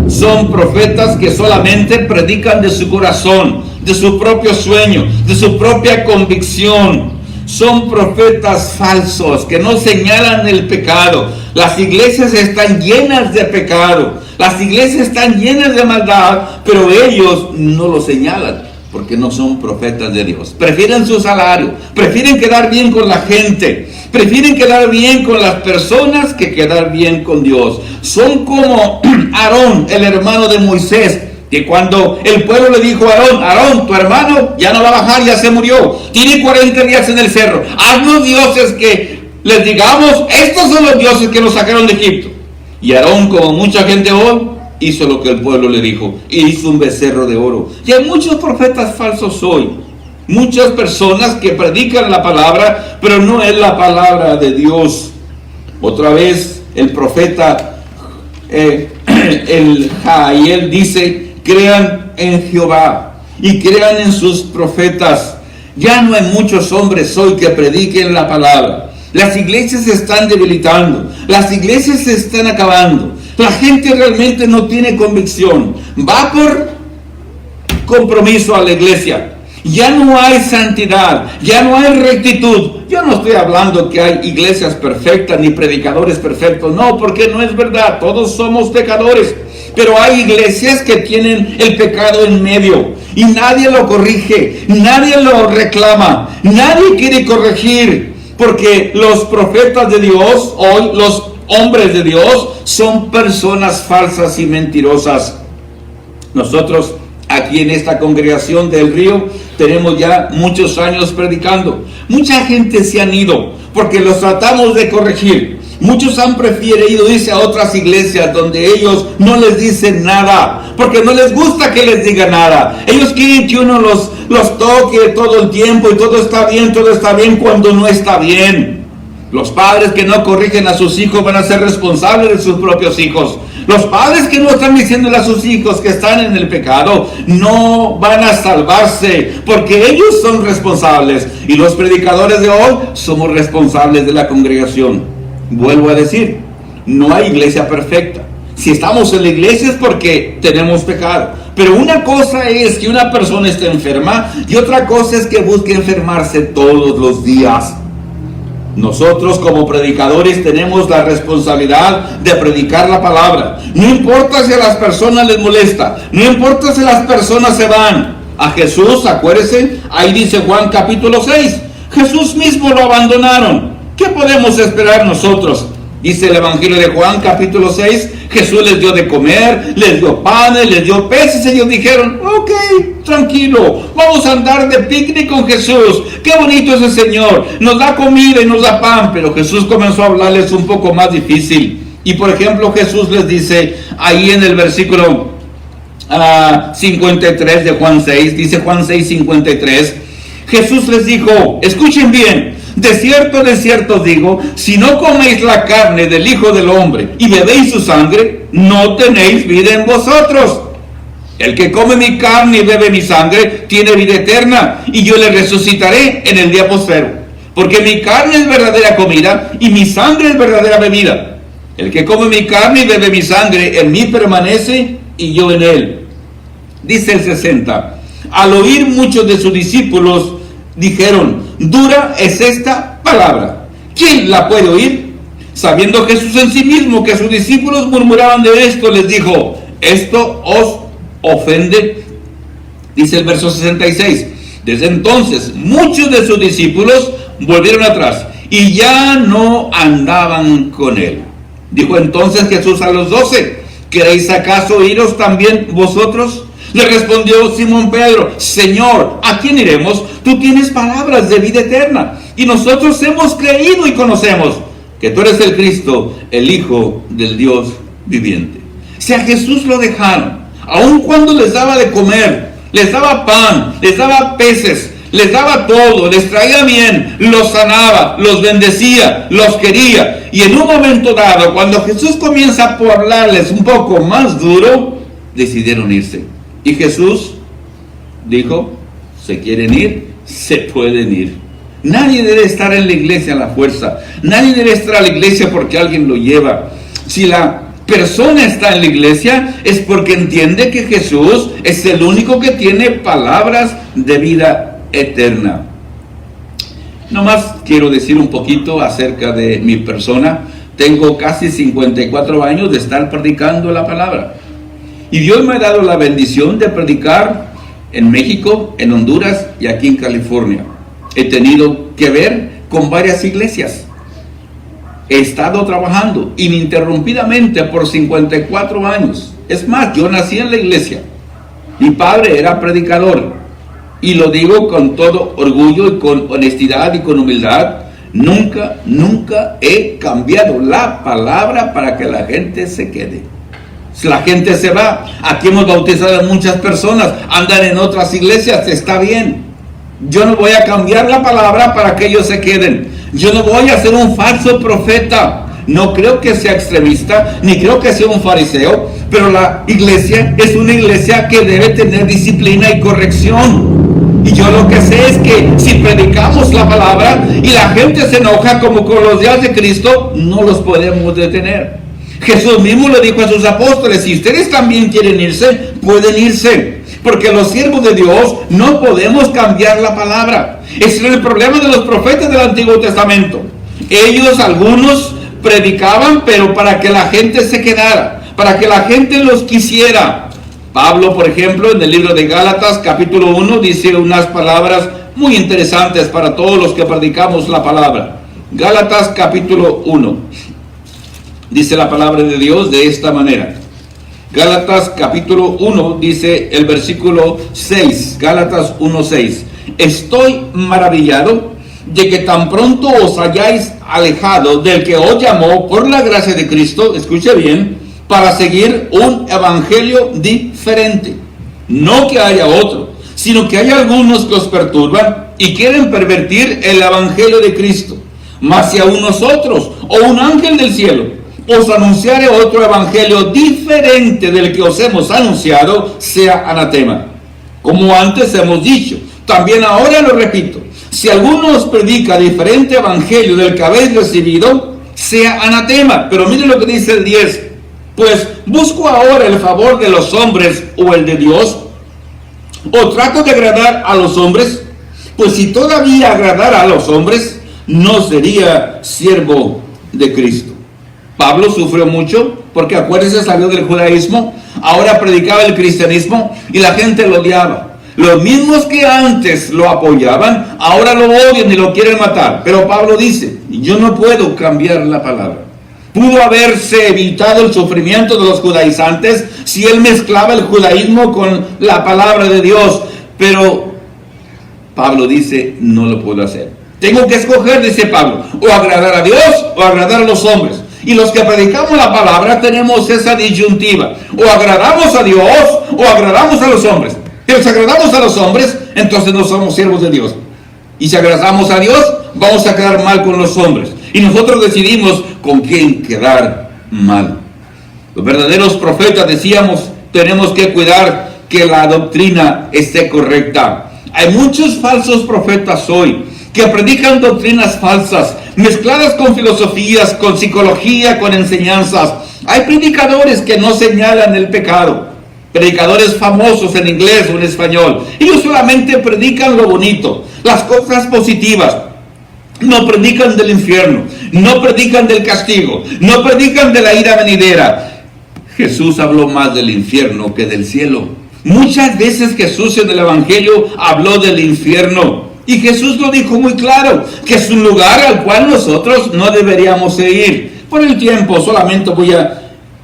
Son profetas que solamente predican de su corazón, de su propio sueño, de su propia convicción. Son profetas falsos que no señalan el pecado. Las iglesias están llenas de pecado, las iglesias están llenas de maldad, pero ellos no lo señalan porque no son profetas de Dios. Prefieren su salario, prefieren quedar bien con la gente, prefieren quedar bien con las personas que quedar bien con Dios. Son como Aarón, el hermano de Moisés, Que cuando el pueblo le dijo a Aarón, Aarón, tu hermano ya no va a bajar, ya se murió, tiene 40 días en el cerro, haznos dioses que les digamos, estos son los dioses que nos sacaron de Egipto. Y Aarón, como mucha gente hoy, hizo lo que el pueblo le dijo, y hizo un becerro de oro. Y hay muchos profetas falsos hoy, muchas personas que predican la palabra, pero no es la palabra de Dios. Otra vez el profeta el Jael dice, crean en Jehová y crean en sus profetas. Ya no hay muchos hombres hoy que prediquen la palabra. Las iglesias se están debilitando, las iglesias se están acabando. La gente realmente no tiene convicción, va por compromiso a la iglesia. Ya no hay santidad, ya no hay rectitud. Yo no estoy hablando que hay iglesias perfectas ni predicadores perfectos, no, porque no es verdad, todos somos pecadores. Pero hay iglesias que tienen el pecado en medio y nadie lo corrige, nadie lo reclama, nadie quiere corregir, porque los profetas de Dios, hoy los hombres de Dios, son personas falsas y mentirosas. Nosotros aquí en esta congregación del Río tenemos ya muchos años predicando. Mucha gente se han ido porque los tratamos de corregir. Muchos han preferido irse a otras iglesias donde ellos no les dicen nada, porque no les gusta que les diga nada. Ellos quieren que uno los toque todo el tiempo y todo está bien cuando no está bien. Los padres que no corrigen a sus hijos van a ser responsables de sus propios hijos. Los padres que no están diciéndole a sus hijos que están en el pecado no van a salvarse, porque ellos son responsables. Y los predicadores de hoy somos responsables de la congregación. Vuelvo a decir, no hay iglesia perfecta. Si estamos en la iglesia es porque tenemos pecado. Pero una cosa es que una persona esté enferma y otra cosa es que busque enfermarse todos los días. Nosotros como predicadores tenemos la responsabilidad de predicar la palabra. No importa si a las personas les molesta, no importa si las personas se van. A Jesús, acuérdense, ahí dice Juan capítulo 6, Jesús mismo lo abandonaron. ¿Qué podemos esperar nosotros? Dice el Evangelio de Juan capítulo 6, Jesús les dio de comer, les dio panes, les dio peces. Ellos dijeron, ok, tranquilo, vamos a andar de picnic con Jesús. Qué bonito es el Señor, nos da comida y nos da pan. Pero Jesús comenzó a hablarles un poco más difícil. Y por ejemplo Jesús les dice ahí en el versículo 53 de Juan 6, dice Juan 6, 53, Jesús les dijo, escuchen bien, de cierto os digo, si no coméis la carne del Hijo del Hombre y bebéis su sangre, no tenéis vida en vosotros. El que come mi carne y bebe mi sangre tiene vida eterna, y yo le resucitaré en el día postrero. Porque mi carne es verdadera comida y mi sangre es verdadera bebida. El que come mi carne y bebe mi sangre, en mí permanece y yo en él. Dice el 60. Al oír muchos de sus discípulos dijeron, dura es esta palabra, ¿quién la puede oír? Sabiendo Jesús en sí mismo que sus discípulos murmuraban de esto, les dijo, ¿esto os ofende? Dice el verso 66. Desde entonces muchos de sus discípulos volvieron atrás y ya no andaban con él. Dijo entonces Jesús a los 12, ¿queréis acaso iros también vosotros? Le respondió Simón Pedro, Señor, ¿a quién iremos? Tú tienes palabras de vida eterna, y nosotros hemos creído y conocemos que tú eres el Cristo, el Hijo del Dios viviente. Si a Jesús lo dejaron, aun cuando les daba de comer, les daba pan, les daba peces, les daba todo, les traía bien, los sanaba, los bendecía, los quería. Y en un momento dado, cuando Jesús comienza a hablarles un poco más duro, decidieron irse. Y Jesús dijo, ¿se quieren ir? Se pueden ir. Nadie debe estar en la iglesia a la fuerza. Nadie debe estar a la iglesia porque alguien lo lleva. Si la persona está en la iglesia es porque entiende que Jesús es el único que tiene palabras de vida eterna. Nomás quiero decir un poquito acerca de mi persona. Tengo casi 54 años de estar predicando la palabra. Y Dios me ha dado la bendición de predicar en México, en Honduras y aquí en California. He tenido que ver con varias iglesias. He estado trabajando ininterrumpidamente por 54 años. Es más, yo nací en la iglesia. Mi padre era predicador. Y lo digo con todo orgullo y con honestidad y con humildad. Nunca he cambiado la palabra para que la gente se quede. Si la gente se va, aquí hemos bautizado a muchas personas, andan en otras iglesias, está bien. Yo no voy a cambiar la palabra para que ellos se queden. Yo no voy a ser un falso profeta. No creo que sea extremista, ni creo que sea un fariseo, pero la iglesia es una iglesia que debe tener disciplina y corrección. Y yo lo que sé es que si predicamos la palabra y la gente se enoja como con los días de Cristo, no los podemos detener. Jesús mismo le dijo a sus apóstoles: si ustedes también quieren irse, pueden irse. Porque los siervos de Dios no podemos cambiar la palabra. Ese era el problema de los profetas del Antiguo Testamento. Ellos, algunos, predicaban, pero para que la gente se quedara, para que la gente los quisiera. Pablo, por ejemplo, en el libro de Gálatas, capítulo 1, dice unas palabras muy interesantes para todos los que predicamos la palabra. Gálatas, capítulo 1. Dice la palabra de Dios de esta manera. Gálatas capítulo 1 dice el versículo 6, Gálatas 1:6. Estoy maravillado de que tan pronto os hayáis alejado del que os llamó por la gracia de Cristo, escuche bien, para seguir un evangelio diferente. No que haya otro, sino que hay algunos que os perturban y quieren pervertir el evangelio de Cristo. Mas si aún nosotros o un ángel del cielo os anunciare otro evangelio diferente del que os hemos anunciado, sea anatema. Como antes hemos dicho, también ahora lo repito: si alguno os predica diferente evangelio del que habéis recibido, sea anatema. Pero miren lo que dice el 10. Pues busco ahora el favor de los hombres o el de Dios, o trato de agradar a los hombres. Pues si todavía agradara a los hombres, no sería siervo de Cristo. Pablo sufrió mucho porque, acuérdense, salió del judaísmo, ahora predicaba el cristianismo y la gente lo odiaba. Los mismos que antes lo apoyaban, ahora lo odian y lo quieren matar. Pero Pablo dice: yo no puedo cambiar la palabra. Pudo haberse evitado el sufrimiento de los judaizantes si él mezclaba el judaísmo con la palabra de Dios. Pero Pablo dice: no lo puedo hacer. Tengo que escoger, dice Pablo, o agradar a Dios o agradar a los hombres. Y los que predicamos la palabra tenemos esa disyuntiva: o agradamos a Dios o agradamos a los hombres. Pero si agradamos a los hombres, entonces no somos siervos de Dios. Y si agradamos a Dios, vamos a quedar mal con los hombres. Y nosotros decidimos con quién quedar mal. Los verdaderos profetas, decíamos, tenemos que cuidar que la doctrina esté correcta. Hay muchos falsos profetas hoy que predican doctrinas falsas, mezcladas con filosofías, con psicología, con enseñanzas. Hay predicadores que no señalan el pecado, predicadores famosos en inglés o en español. Ellos solamente predican lo bonito, las cosas positivas. No predican del infierno, no predican del castigo, no predican de la ira venidera. Jesús habló más del infierno que del cielo. Muchas veces Jesús en el Evangelio habló del infierno. Y Jesús lo dijo muy claro, que es un lugar al cual nosotros no deberíamos ir. Por el tiempo solamente voy a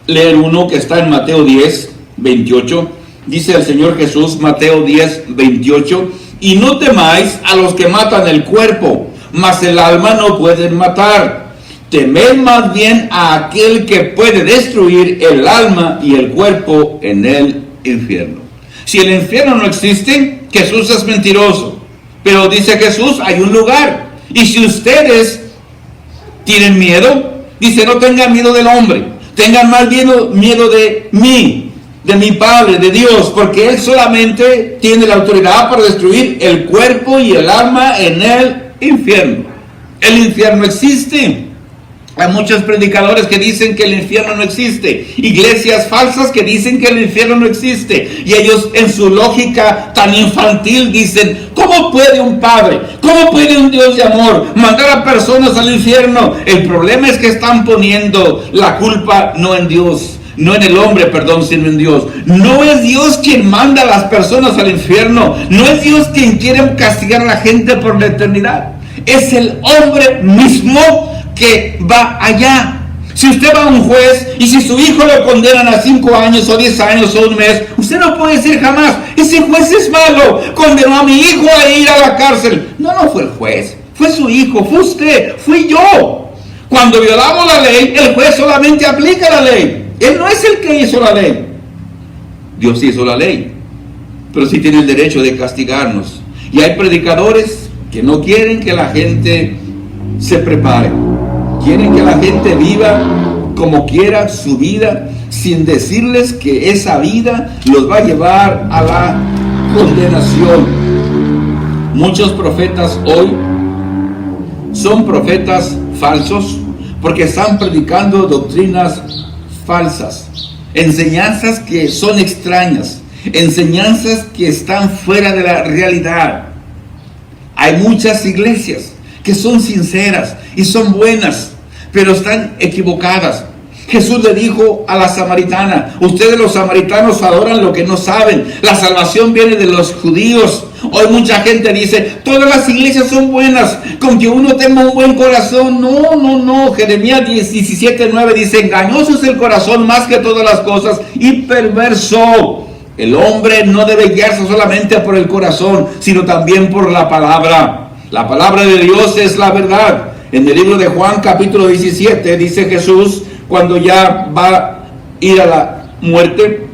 leer uno que está en Mateo 10:28. Dice el Señor Jesús, Mateo 10:28: y no temáis a los que matan el cuerpo, mas el alma no pueden matar. Temed más bien a aquel que puede destruir el alma y el cuerpo en el infierno. Si el infierno no existe, Jesús es mentiroso. Pero dice Jesús, hay un lugar. Y si ustedes tienen miedo, dice: no tengan miedo del hombre, tengan más miedo de mí, de mi Padre, de Dios, porque Él solamente tiene la autoridad para destruir el cuerpo y el alma en el infierno. El infierno existe. Hay muchos predicadores que dicen que el infierno no existe, iglesias falsas que dicen que el infierno no existe, y ellos en su lógica tan infantil dicen: ¿cómo puede un Padre, cómo puede un Dios de amor mandar a personas al infierno? El problema es que están poniendo la culpa no en Dios, no en el hombre, perdón, sino en Dios. No es Dios quien manda a las personas al infierno, no es Dios quien quiere castigar a la gente por la eternidad, es el hombre mismo que va allá. Si usted va a un juez y si su hijo lo condenan a 5 años o 10 años o un mes, usted no puede decir jamás, ese juez es malo, condenó a mi hijo a ir a la cárcel. No fue el juez, fue su hijo, fue usted, fui yo. Cuando violamos la ley, el juez solamente aplica la ley. Él no es el que hizo la ley. Dios hizo la ley, pero sí tiene el derecho de castigarnos. Y hay predicadores que no quieren que la gente se prepare. Quieren que la gente viva como quiera su vida, sin decirles que esa vida los va a llevar a la condenación. Muchos profetas hoy son profetas falsos porque están predicando doctrinas falsas, enseñanzas que son extrañas, enseñanzas que están fuera de la realidad. Hay muchas iglesias que son sinceras y son buenas, pero están equivocadas. Jesús le dijo a la samaritana, ustedes los samaritanos adoran lo que no saben, la salvación viene de los judíos. Hoy mucha gente dice, todas las iglesias son buenas, con que uno tenga un buen corazón. No, Jeremías 17:9 dice, engañoso es el corazón más que todas las cosas y perverso. El hombre no debe guiarse solamente por el corazón, sino también por la palabra. La palabra de Dios es la verdad. En el libro de Juan capítulo 17 dice Jesús, cuando ya va a ir a la muerte,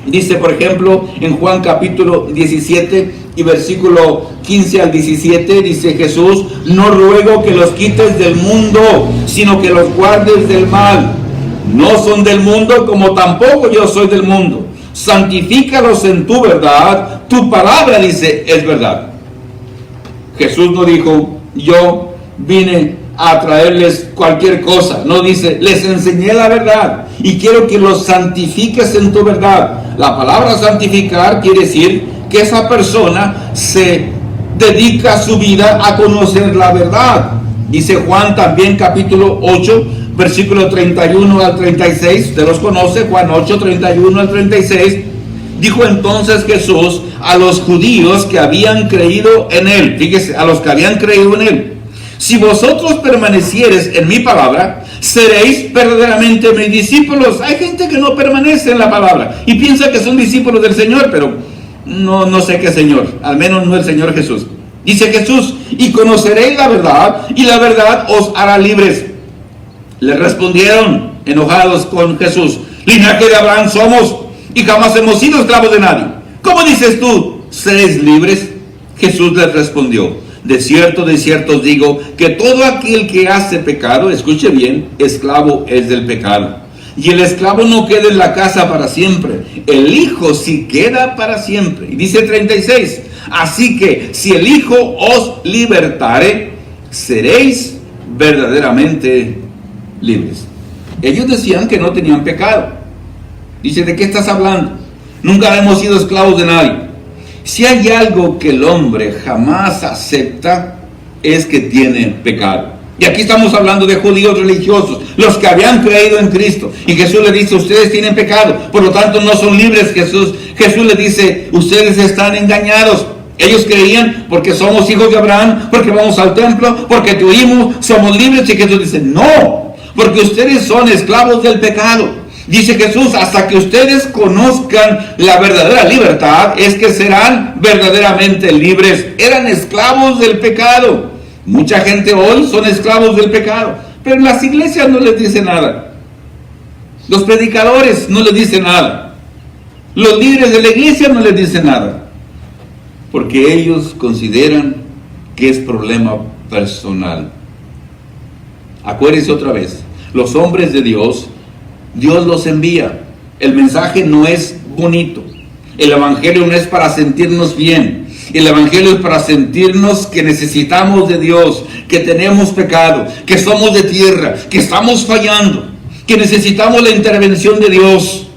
dice por ejemplo en Juan capítulo 17 y versículo 15 al 17, dice Jesús, no ruego que los quites del mundo, sino que los guardes del mal. No son del mundo, como tampoco yo soy del mundo. Santifícalos en tu verdad, tu palabra, dice, es verdad. Jesús no dijo, yo vine a traerles cualquier cosa. No, dice, les enseñé la verdad y quiero que los santifiques en tu verdad. La palabra santificar quiere decir que esa persona se dedica su vida a conocer la verdad. Dice Juan también capítulo 8, versículo 31 al 36, usted los conoce, Juan 8, 31 al 36. Dijo entonces Jesús a los judíos que habían creído en él, fíjese, a los que habían creído en él, si vosotros permaneciereis en mi palabra, seréis verdaderamente mis discípulos. Hay gente que no permanece en la palabra y piensa que son discípulos del Señor, pero no sé qué Señor, al menos no el Señor Jesús. Dice Jesús, y conoceréis la verdad, y la verdad os hará libres. Le respondieron enojados con Jesús, linaje de Abraham somos, y jamás hemos sido esclavos de nadie. ¿Cómo dices tú, seréis libres? Jesús les respondió, de cierto os digo, que todo aquel que hace pecado, escuche bien, esclavo es del pecado. Y el esclavo no queda en la casa para siempre, el Hijo sí queda para siempre. Y dice 36, así que si el Hijo os libertare, seréis verdaderamente libres. Ellos decían que no tenían pecado. Dice, ¿de qué estás hablando? Nunca hemos sido esclavos de nadie. Si hay algo que el hombre jamás acepta, es que tiene pecado. Y aquí estamos hablando de judíos religiosos, los que habían creído en Cristo. Y Jesús les dice, ustedes tienen pecado, por lo tanto no son libres. Jesús les dice, ustedes están engañados. Ellos creían, porque somos hijos de Abraham, porque vamos al templo, porque te oímos, somos libres. Y Jesús dice, no, porque ustedes son esclavos del pecado. Dice Jesús, hasta que ustedes conozcan la verdadera libertad, es que serán verdaderamente libres. Eran esclavos del pecado. Mucha gente hoy son esclavos del pecado, pero en las iglesias no les dice nada. Los predicadores no les dicen nada. Los líderes de la iglesia no les dicen nada, porque ellos consideran que es problema personal. Acuérdense otra vez, los hombres de Dios los envía. El mensaje no es bonito. El evangelio no es para sentirnos bien. El evangelio es para sentirnos que necesitamos de Dios, que tenemos pecado, que somos de tierra, que estamos fallando, que necesitamos la intervención de Dios.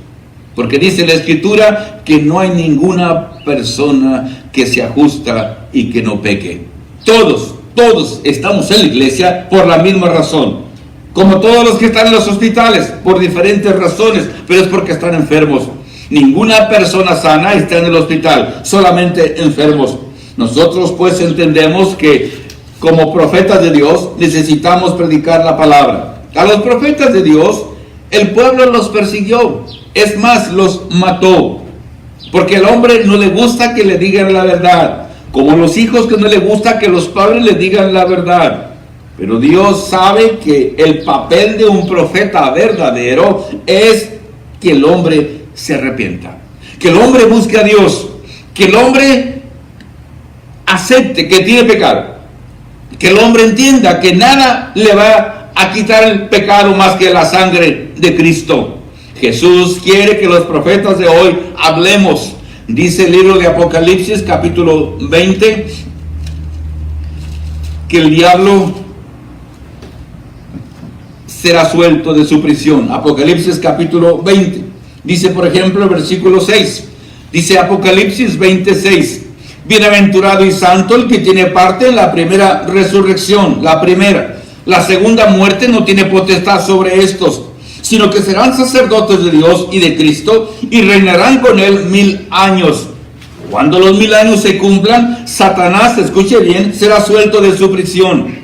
Porque dice la Escritura que no hay ninguna persona que se ajusta y que no peque. Todos estamos en la iglesia por la misma razón. Como todos los que están en los hospitales, por diferentes razones, pero es porque están enfermos. Ninguna persona sana está en el hospital, solamente enfermos. Nosotros pues entendemos que como profetas de Dios necesitamos predicar la palabra. A los profetas de Dios, el pueblo los persiguió. Es más, los mató. Porque al hombre no le gusta que le digan la verdad. Como los hijos que no le gusta que los padres le digan la verdad. Pero Dios sabe que el papel de un profeta verdadero es que el hombre se arrepienta. Que el hombre busque a Dios. Que el hombre acepte que tiene pecado. Que el hombre entienda que nada le va a quitar el pecado más que la sangre de Cristo. Jesús quiere que los profetas de hoy hablemos. Dice el libro de Apocalipsis capítulo 20 que el diablo será suelto de su prisión. Apocalipsis capítulo 20. Dice por ejemplo el versículo 6. Dice Apocalipsis 26. Bienaventurado y santo el que tiene parte en la primera resurrección. La primera. La segunda muerte no tiene potestad sobre estos, sino que serán sacerdotes de Dios y de Cristo y reinarán con él 1000 años. Cuando los 1000 años se cumplan, Satanás, escuche bien, será suelto de su prisión.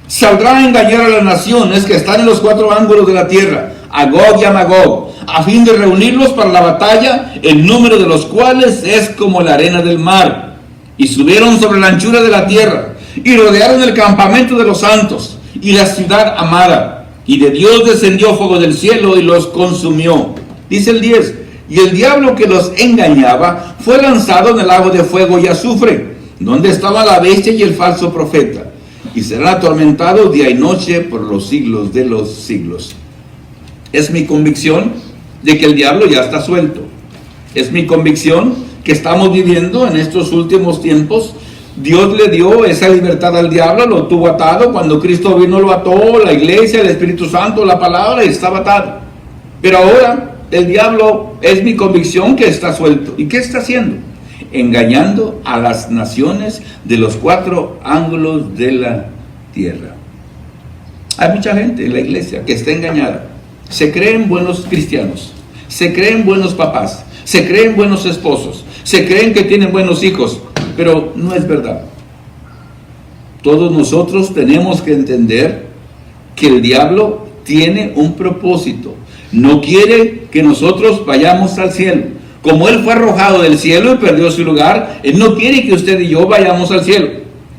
Saldrá a engañar a las naciones que están en los 4 ángulos de la tierra, a Gog y a Magog, a fin de reunirlos para la batalla, el número de los cuales es como la arena del mar. Y subieron sobre la anchura de la tierra, y rodearon el campamento de los santos, y la ciudad amada. Y de Dios descendió fuego del cielo y los consumió. Dice el 10. Y el diablo que los engañaba fue lanzado en el lago de fuego y azufre, donde estaba la bestia y el falso profeta. Y serán atormentados día y noche por los siglos de los siglos. Es mi convicción de que el diablo ya está suelto. Es mi convicción que estamos viviendo en estos últimos tiempos. Dios le dio esa libertad al diablo, lo tuvo atado. Cuando Cristo vino lo ató, la iglesia, el Espíritu Santo, la palabra, estaba atado. Pero ahora el diablo, es mi convicción que está suelto. ¿Y qué está haciendo? Engañando a las naciones de los 4 ángulos de la tierra. Hay mucha gente en la iglesia que está engañada. Se creen buenos cristianos, se creen buenos papás, se creen buenos esposos, se creen que tienen buenos hijos. Pero no es verdad. Todos nosotros tenemos que entender que el diablo tiene un propósito. No quiere que nosotros vayamos al cielo. Como él fue arrojado del cielo y perdió su lugar, él no quiere que usted y yo vayamos al cielo.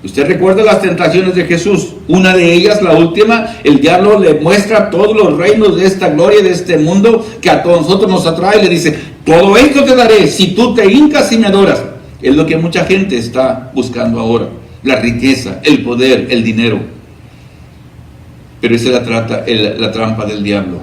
Usted recuerda las tentaciones de Jesús. Una de ellas, la última, el diablo le muestra todos los reinos de esta gloria, de este mundo, que a todos nosotros nos atrae. Le dice, todo esto te daré si tú te hincas y me adoras. Es lo que mucha gente está buscando ahora. La riqueza, el poder, el dinero. Pero esa es la trampa del diablo.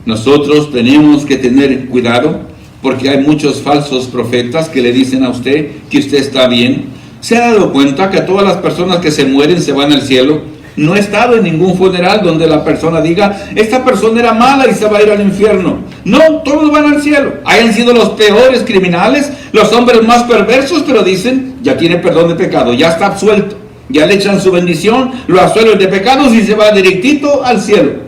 Nosotros tenemos que tener cuidado porque hay muchos falsos profetas que le dicen a usted que usted está bien. ¿Se ha dado cuenta que todas las personas que se mueren se van al cielo? No he estado en ningún funeral donde la persona diga, esta persona era mala y se va a ir al infierno. No, todos van al cielo. Hayan sido los peores criminales, los hombres más perversos, pero dicen, ya tiene perdón de pecado, ya está absuelto. Ya le echan su bendición, lo absuelven de pecados y se va directito al cielo.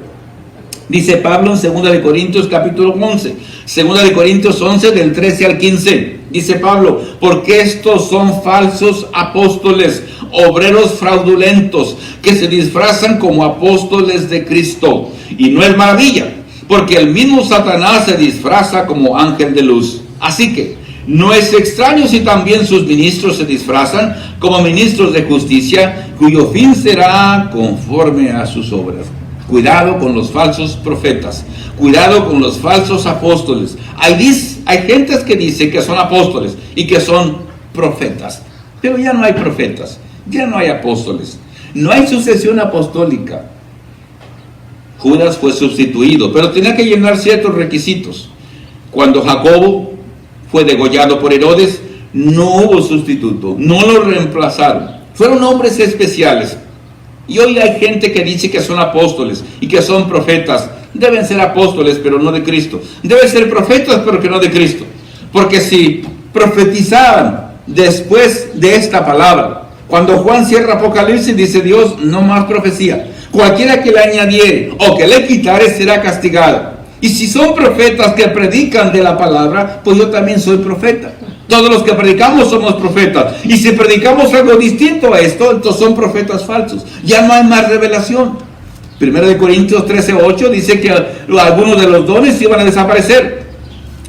Dice Pablo en 2 de Corintios capítulo 11, 2 de Corintios 11 del 13 al 15. Dice Pablo, porque estos son falsos apóstoles, obreros fraudulentos, que se disfrazan como apóstoles de Cristo. Y no es maravilla, porque el mismo Satanás se disfraza como ángel de luz. Así que no es extraño si también sus ministros se disfrazan como ministros de justicia, cuyo fin será conforme a sus obras. Cuidado con los falsos profetas, cuidado con los falsos apóstoles. Hay gentes que dicen que son apóstoles y que son profetas, pero ya no hay profetas, ya no hay apóstoles, no hay sucesión apostólica. Judas fue sustituido, pero tenía que llenar ciertos requisitos. Cuando Jacobo fue degollado por Herodes, no hubo sustituto, no lo reemplazaron. Fueron hombres especiales. Y hoy hay gente que dice que son apóstoles y que son profetas. Deben ser apóstoles, pero no de Cristo. Deben ser profetas, pero que no de Cristo. Porque si profetizaban después de esta palabra, cuando Juan cierra Apocalipsis, dice Dios, no más profecía. Cualquiera que le añadiere o que le quitare será castigado. Y si son profetas que predican de la palabra, pues yo también soy profeta. Todos los que predicamos somos profetas. Y si predicamos algo distinto a esto, entonces son profetas falsos. Ya no hay más revelación. Primero de Corintios 13:8 dice que algunos de los dones iban a desaparecer.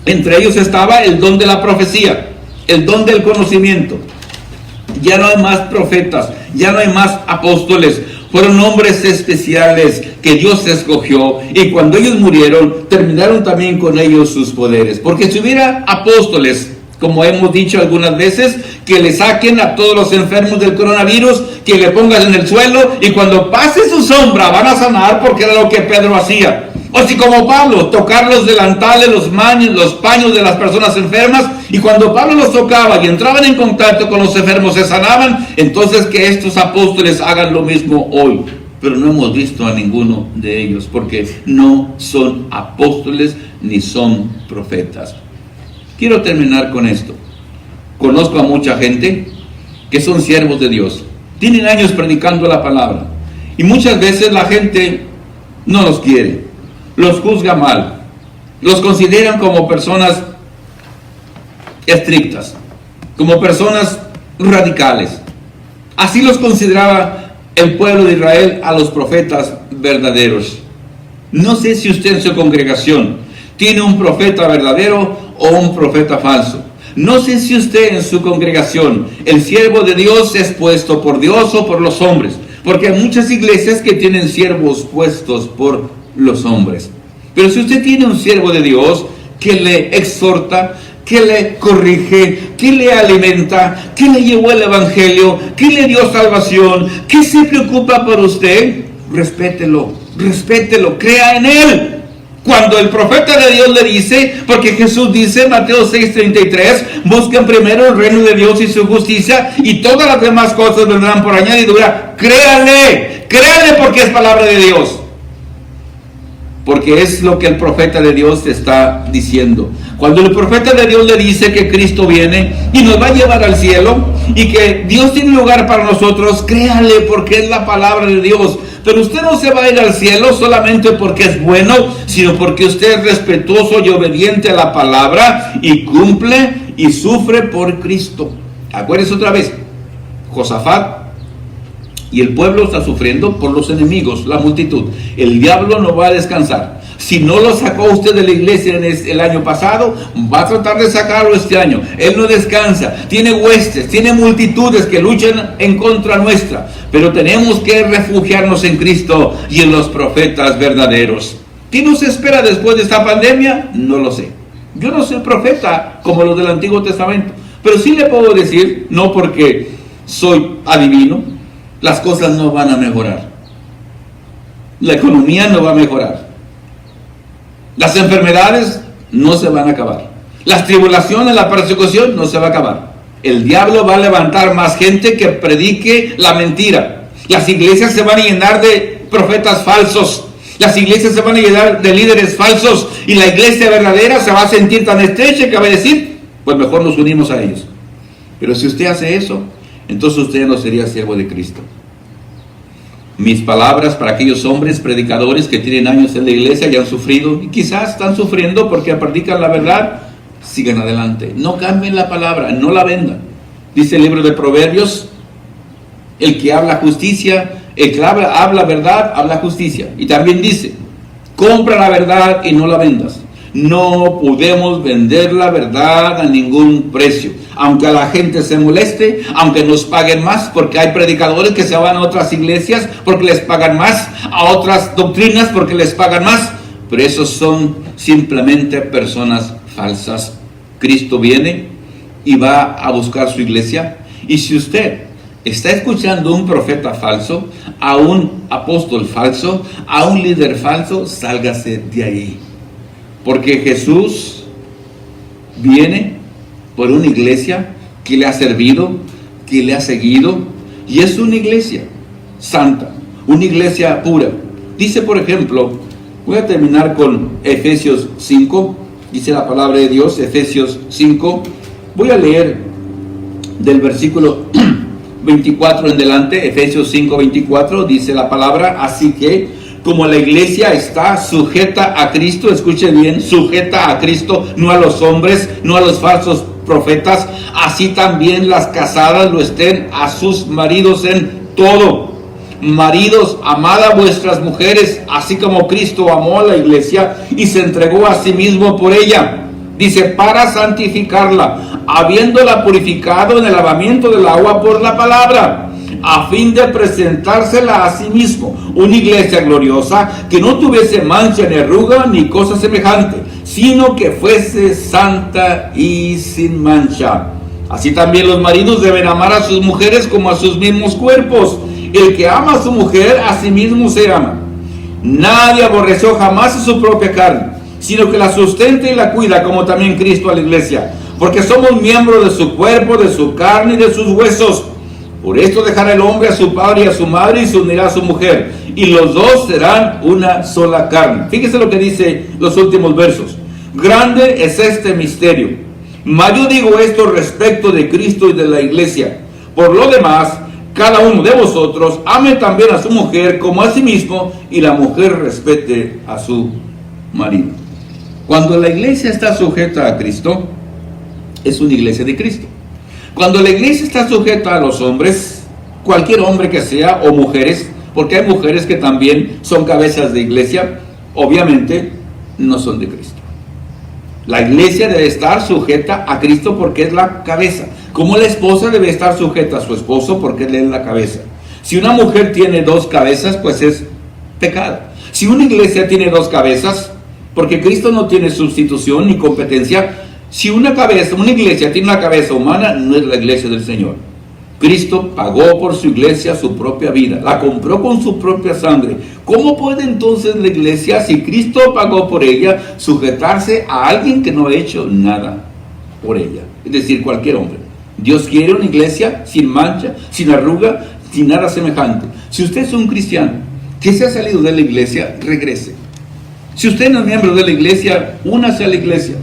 Entre ellos estaba el don de la profecía, el don del conocimiento. Ya no hay más profetas, ya no hay más apóstoles. Fueron hombres especiales que Dios escogió, y cuando ellos murieron, terminaron también con ellos sus poderes. Porque si hubiera apóstoles, como hemos dicho algunas veces, que le saquen a todos los enfermos del coronavirus, que le pongan en el suelo, y cuando pase su sombra van a sanar, porque era lo que Pedro hacía. O si como Pablo, tocar los delantales, los paños de las personas enfermas, y cuando Pablo los tocaba y entraban en contacto con los enfermos se sanaban. Entonces que estos apóstoles hagan lo mismo hoy. Pero no hemos visto a ninguno de ellos, porque no son apóstoles ni son profetas. Quiero terminar con esto. Conozco a mucha gente que son siervos de Dios, tienen años predicando la palabra, y muchas veces la gente no los quiere, los juzga mal, los consideran como personas estrictas, como personas radicales. Así los consideraba el pueblo de Israel a los profetas verdaderos. No sé si usted en su congregación tiene un profeta verdadero o un profeta falso. No sé si usted en su congregación, el siervo de Dios es puesto por Dios o por los hombres, porque hay muchas iglesias que tienen siervos puestos por los hombres. Pero si usted tiene un siervo de Dios que le exhorta, que le corrige, que le alimenta, que le llevó el evangelio, que le dio salvación, que se preocupa por usted, respételo, crea en él. Cuando el profeta de Dios le dice, porque Jesús dice en Mateo 6:33, busquen primero el reino de Dios y su justicia, y todas las demás cosas vendrán por añadidura. Créanle porque es palabra de Dios. Porque es lo que el profeta de Dios está diciendo. Cuando el profeta de Dios le dice que Cristo viene y nos va a llevar al cielo, y que Dios tiene lugar para nosotros, créale porque es la palabra de Dios. Pero usted no se va a ir al cielo solamente porque es bueno, sino porque usted es respetuoso y obediente a la palabra, y cumple y sufre por Cristo. Acuérdese otra vez, Josafat y el pueblo está sufriendo por los enemigos, la multitud. El diablo no va a descansar. Si no lo sacó usted de la iglesia el año pasado, va a tratar de sacarlo este año. Él no descansa, tiene huestes, tiene multitudes que luchan en contra nuestra. Pero tenemos que refugiarnos en Cristo y en los profetas verdaderos. ¿Qué nos espera después de esta pandemia? No lo sé. Yo no soy profeta como los del Antiguo Testamento, pero sí le puedo decir, no porque soy adivino, las cosas no van a mejorar. La economía no va a mejorar. Las enfermedades no se van a acabar. Las tribulaciones, la persecución no se va a acabar. El diablo va a levantar más gente que predique la mentira. Las iglesias se van a llenar de profetas falsos. Las iglesias se van a llenar de líderes falsos. Y la iglesia verdadera se va a sentir tan estrecha que va a decir, pues mejor nos unimos a ellos. Pero si usted hace eso, entonces usted no sería siervo de Cristo. Mis palabras para aquellos hombres predicadores que tienen años en la iglesia y han sufrido, y quizás están sufriendo porque predican la verdad, sigan adelante. No cambien la palabra, no la vendan. Dice el libro de Proverbios, el que habla justicia, el que habla verdad, habla justicia. Y también dice, compra la verdad y no la vendas. No podemos vender la verdad a ningún precio, aunque a la gente se moleste, aunque nos paguen más, porque hay predicadores que se van a otras iglesias porque les pagan más, a otras doctrinas porque les pagan más, pero esos son simplemente personas falsas. Cristo viene y va a buscar su iglesia, y si usted está escuchando a un profeta falso, a un apóstol falso, a un líder falso, sálgase de ahí. Porque Jesús viene por una iglesia que le ha servido, que le ha seguido, y es una iglesia santa, una iglesia pura. Dice, por ejemplo, voy a terminar con Efesios 5, dice la palabra de Dios, Efesios 5, voy a leer del versículo 24 en delante, Efesios 5, 24, dice la palabra, así que, como la iglesia está sujeta a Cristo, escuche bien, sujeta a Cristo, no a los hombres, no a los falsos profetas, así también las casadas lo estén a sus maridos en todo. Maridos, amad a vuestras mujeres, así como Cristo amó a la iglesia y se entregó a sí mismo por ella. Dice, para santificarla, habiéndola purificado en el lavamiento del agua por la palabra, a fin de presentársela a sí mismo, una iglesia gloriosa, que no tuviese mancha ni arruga ni cosa semejante, sino que fuese santa y sin mancha. Así también los maridos deben amar a sus mujeres como a sus mismos cuerpos. El que ama a su mujer, a sí mismo se ama. Nadie aborreció jamás a su propia carne, sino que la sustenta y la cuida, como también Cristo a la iglesia, porque somos miembros de su cuerpo, de su carne y de sus huesos. Por esto dejará el hombre a su padre y a su madre y se unirá a su mujer, y los dos serán una sola carne. Fíjese lo que dice los últimos versos. Grande es este misterio, mas yo digo esto respecto de Cristo y de la iglesia. Por lo demás, cada uno de vosotros ame también a su mujer como a sí mismo, y la mujer respete a su marido. Cuando la iglesia está sujeta a Cristo, es una iglesia de Cristo. Cuando la iglesia está sujeta a los hombres, cualquier hombre que sea, o mujeres, porque hay mujeres que también son cabezas de iglesia, obviamente no son de Cristo. La iglesia debe estar sujeta a Cristo porque es la cabeza. Como la esposa debe estar sujeta a su esposo porque él es la cabeza. Si una mujer tiene dos cabezas, pues es pecado. Si una iglesia tiene dos cabezas, porque Cristo no tiene sustitución ni competencia, si una iglesia tiene una cabeza humana, no es la iglesia del Señor. Cristo pagó por su iglesia su propia vida, la compró con su propia sangre. ¿Cómo puede entonces la iglesia, si Cristo pagó por ella, sujetarse a alguien que no ha hecho nada por ella? Es decir, cualquier hombre. Dios quiere una iglesia sin mancha, sin arruga, sin nada semejante. Si usted es un cristiano que se ha salido de la iglesia, regrese. Si usted no es miembro de la iglesia, únase a la iglesia.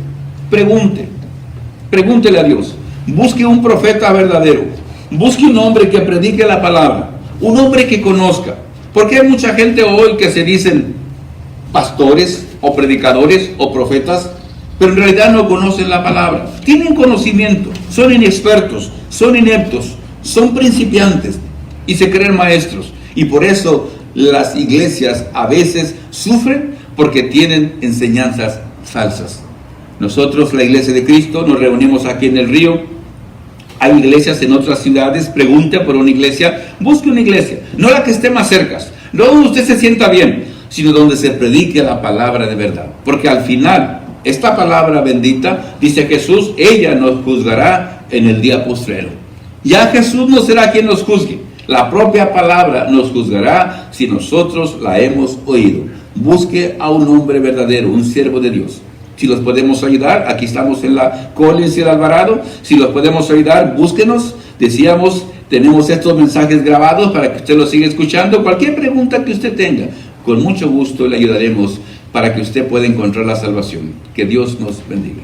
Pregúntele a Dios. Busque un profeta verdadero. Busque un hombre que predique la palabra, un hombre que conozca, porque hay mucha gente hoy que se dicen pastores o predicadores o profetas, pero en realidad no conocen la palabra. Tienen conocimiento, son inexpertos, son ineptos, son principiantes y se creen maestros, y por eso las iglesias a veces sufren porque tienen enseñanzas falsas. Nosotros, la iglesia de Cristo, nos reunimos aquí en el Río. Hay iglesias en otras ciudades. Pregunte por una iglesia, busque una iglesia, no la que esté más cerca, no donde usted se sienta bien, sino donde se predique la palabra de verdad, porque al final esta palabra bendita, dice Jesús, ella nos juzgará en el día postrero. Ya Jesús no será quien nos juzgue, la propia palabra nos juzgará si nosotros la hemos oído. Busque a un hombre verdadero, un siervo de Dios. Si los podemos ayudar, aquí estamos en la Collins y el Alvarado. Si los podemos ayudar, búsquenos. Decíamos, tenemos estos mensajes grabados para que usted los siga escuchando. Cualquier pregunta que usted tenga, con mucho gusto le ayudaremos para que usted pueda encontrar la salvación. Que Dios nos bendiga.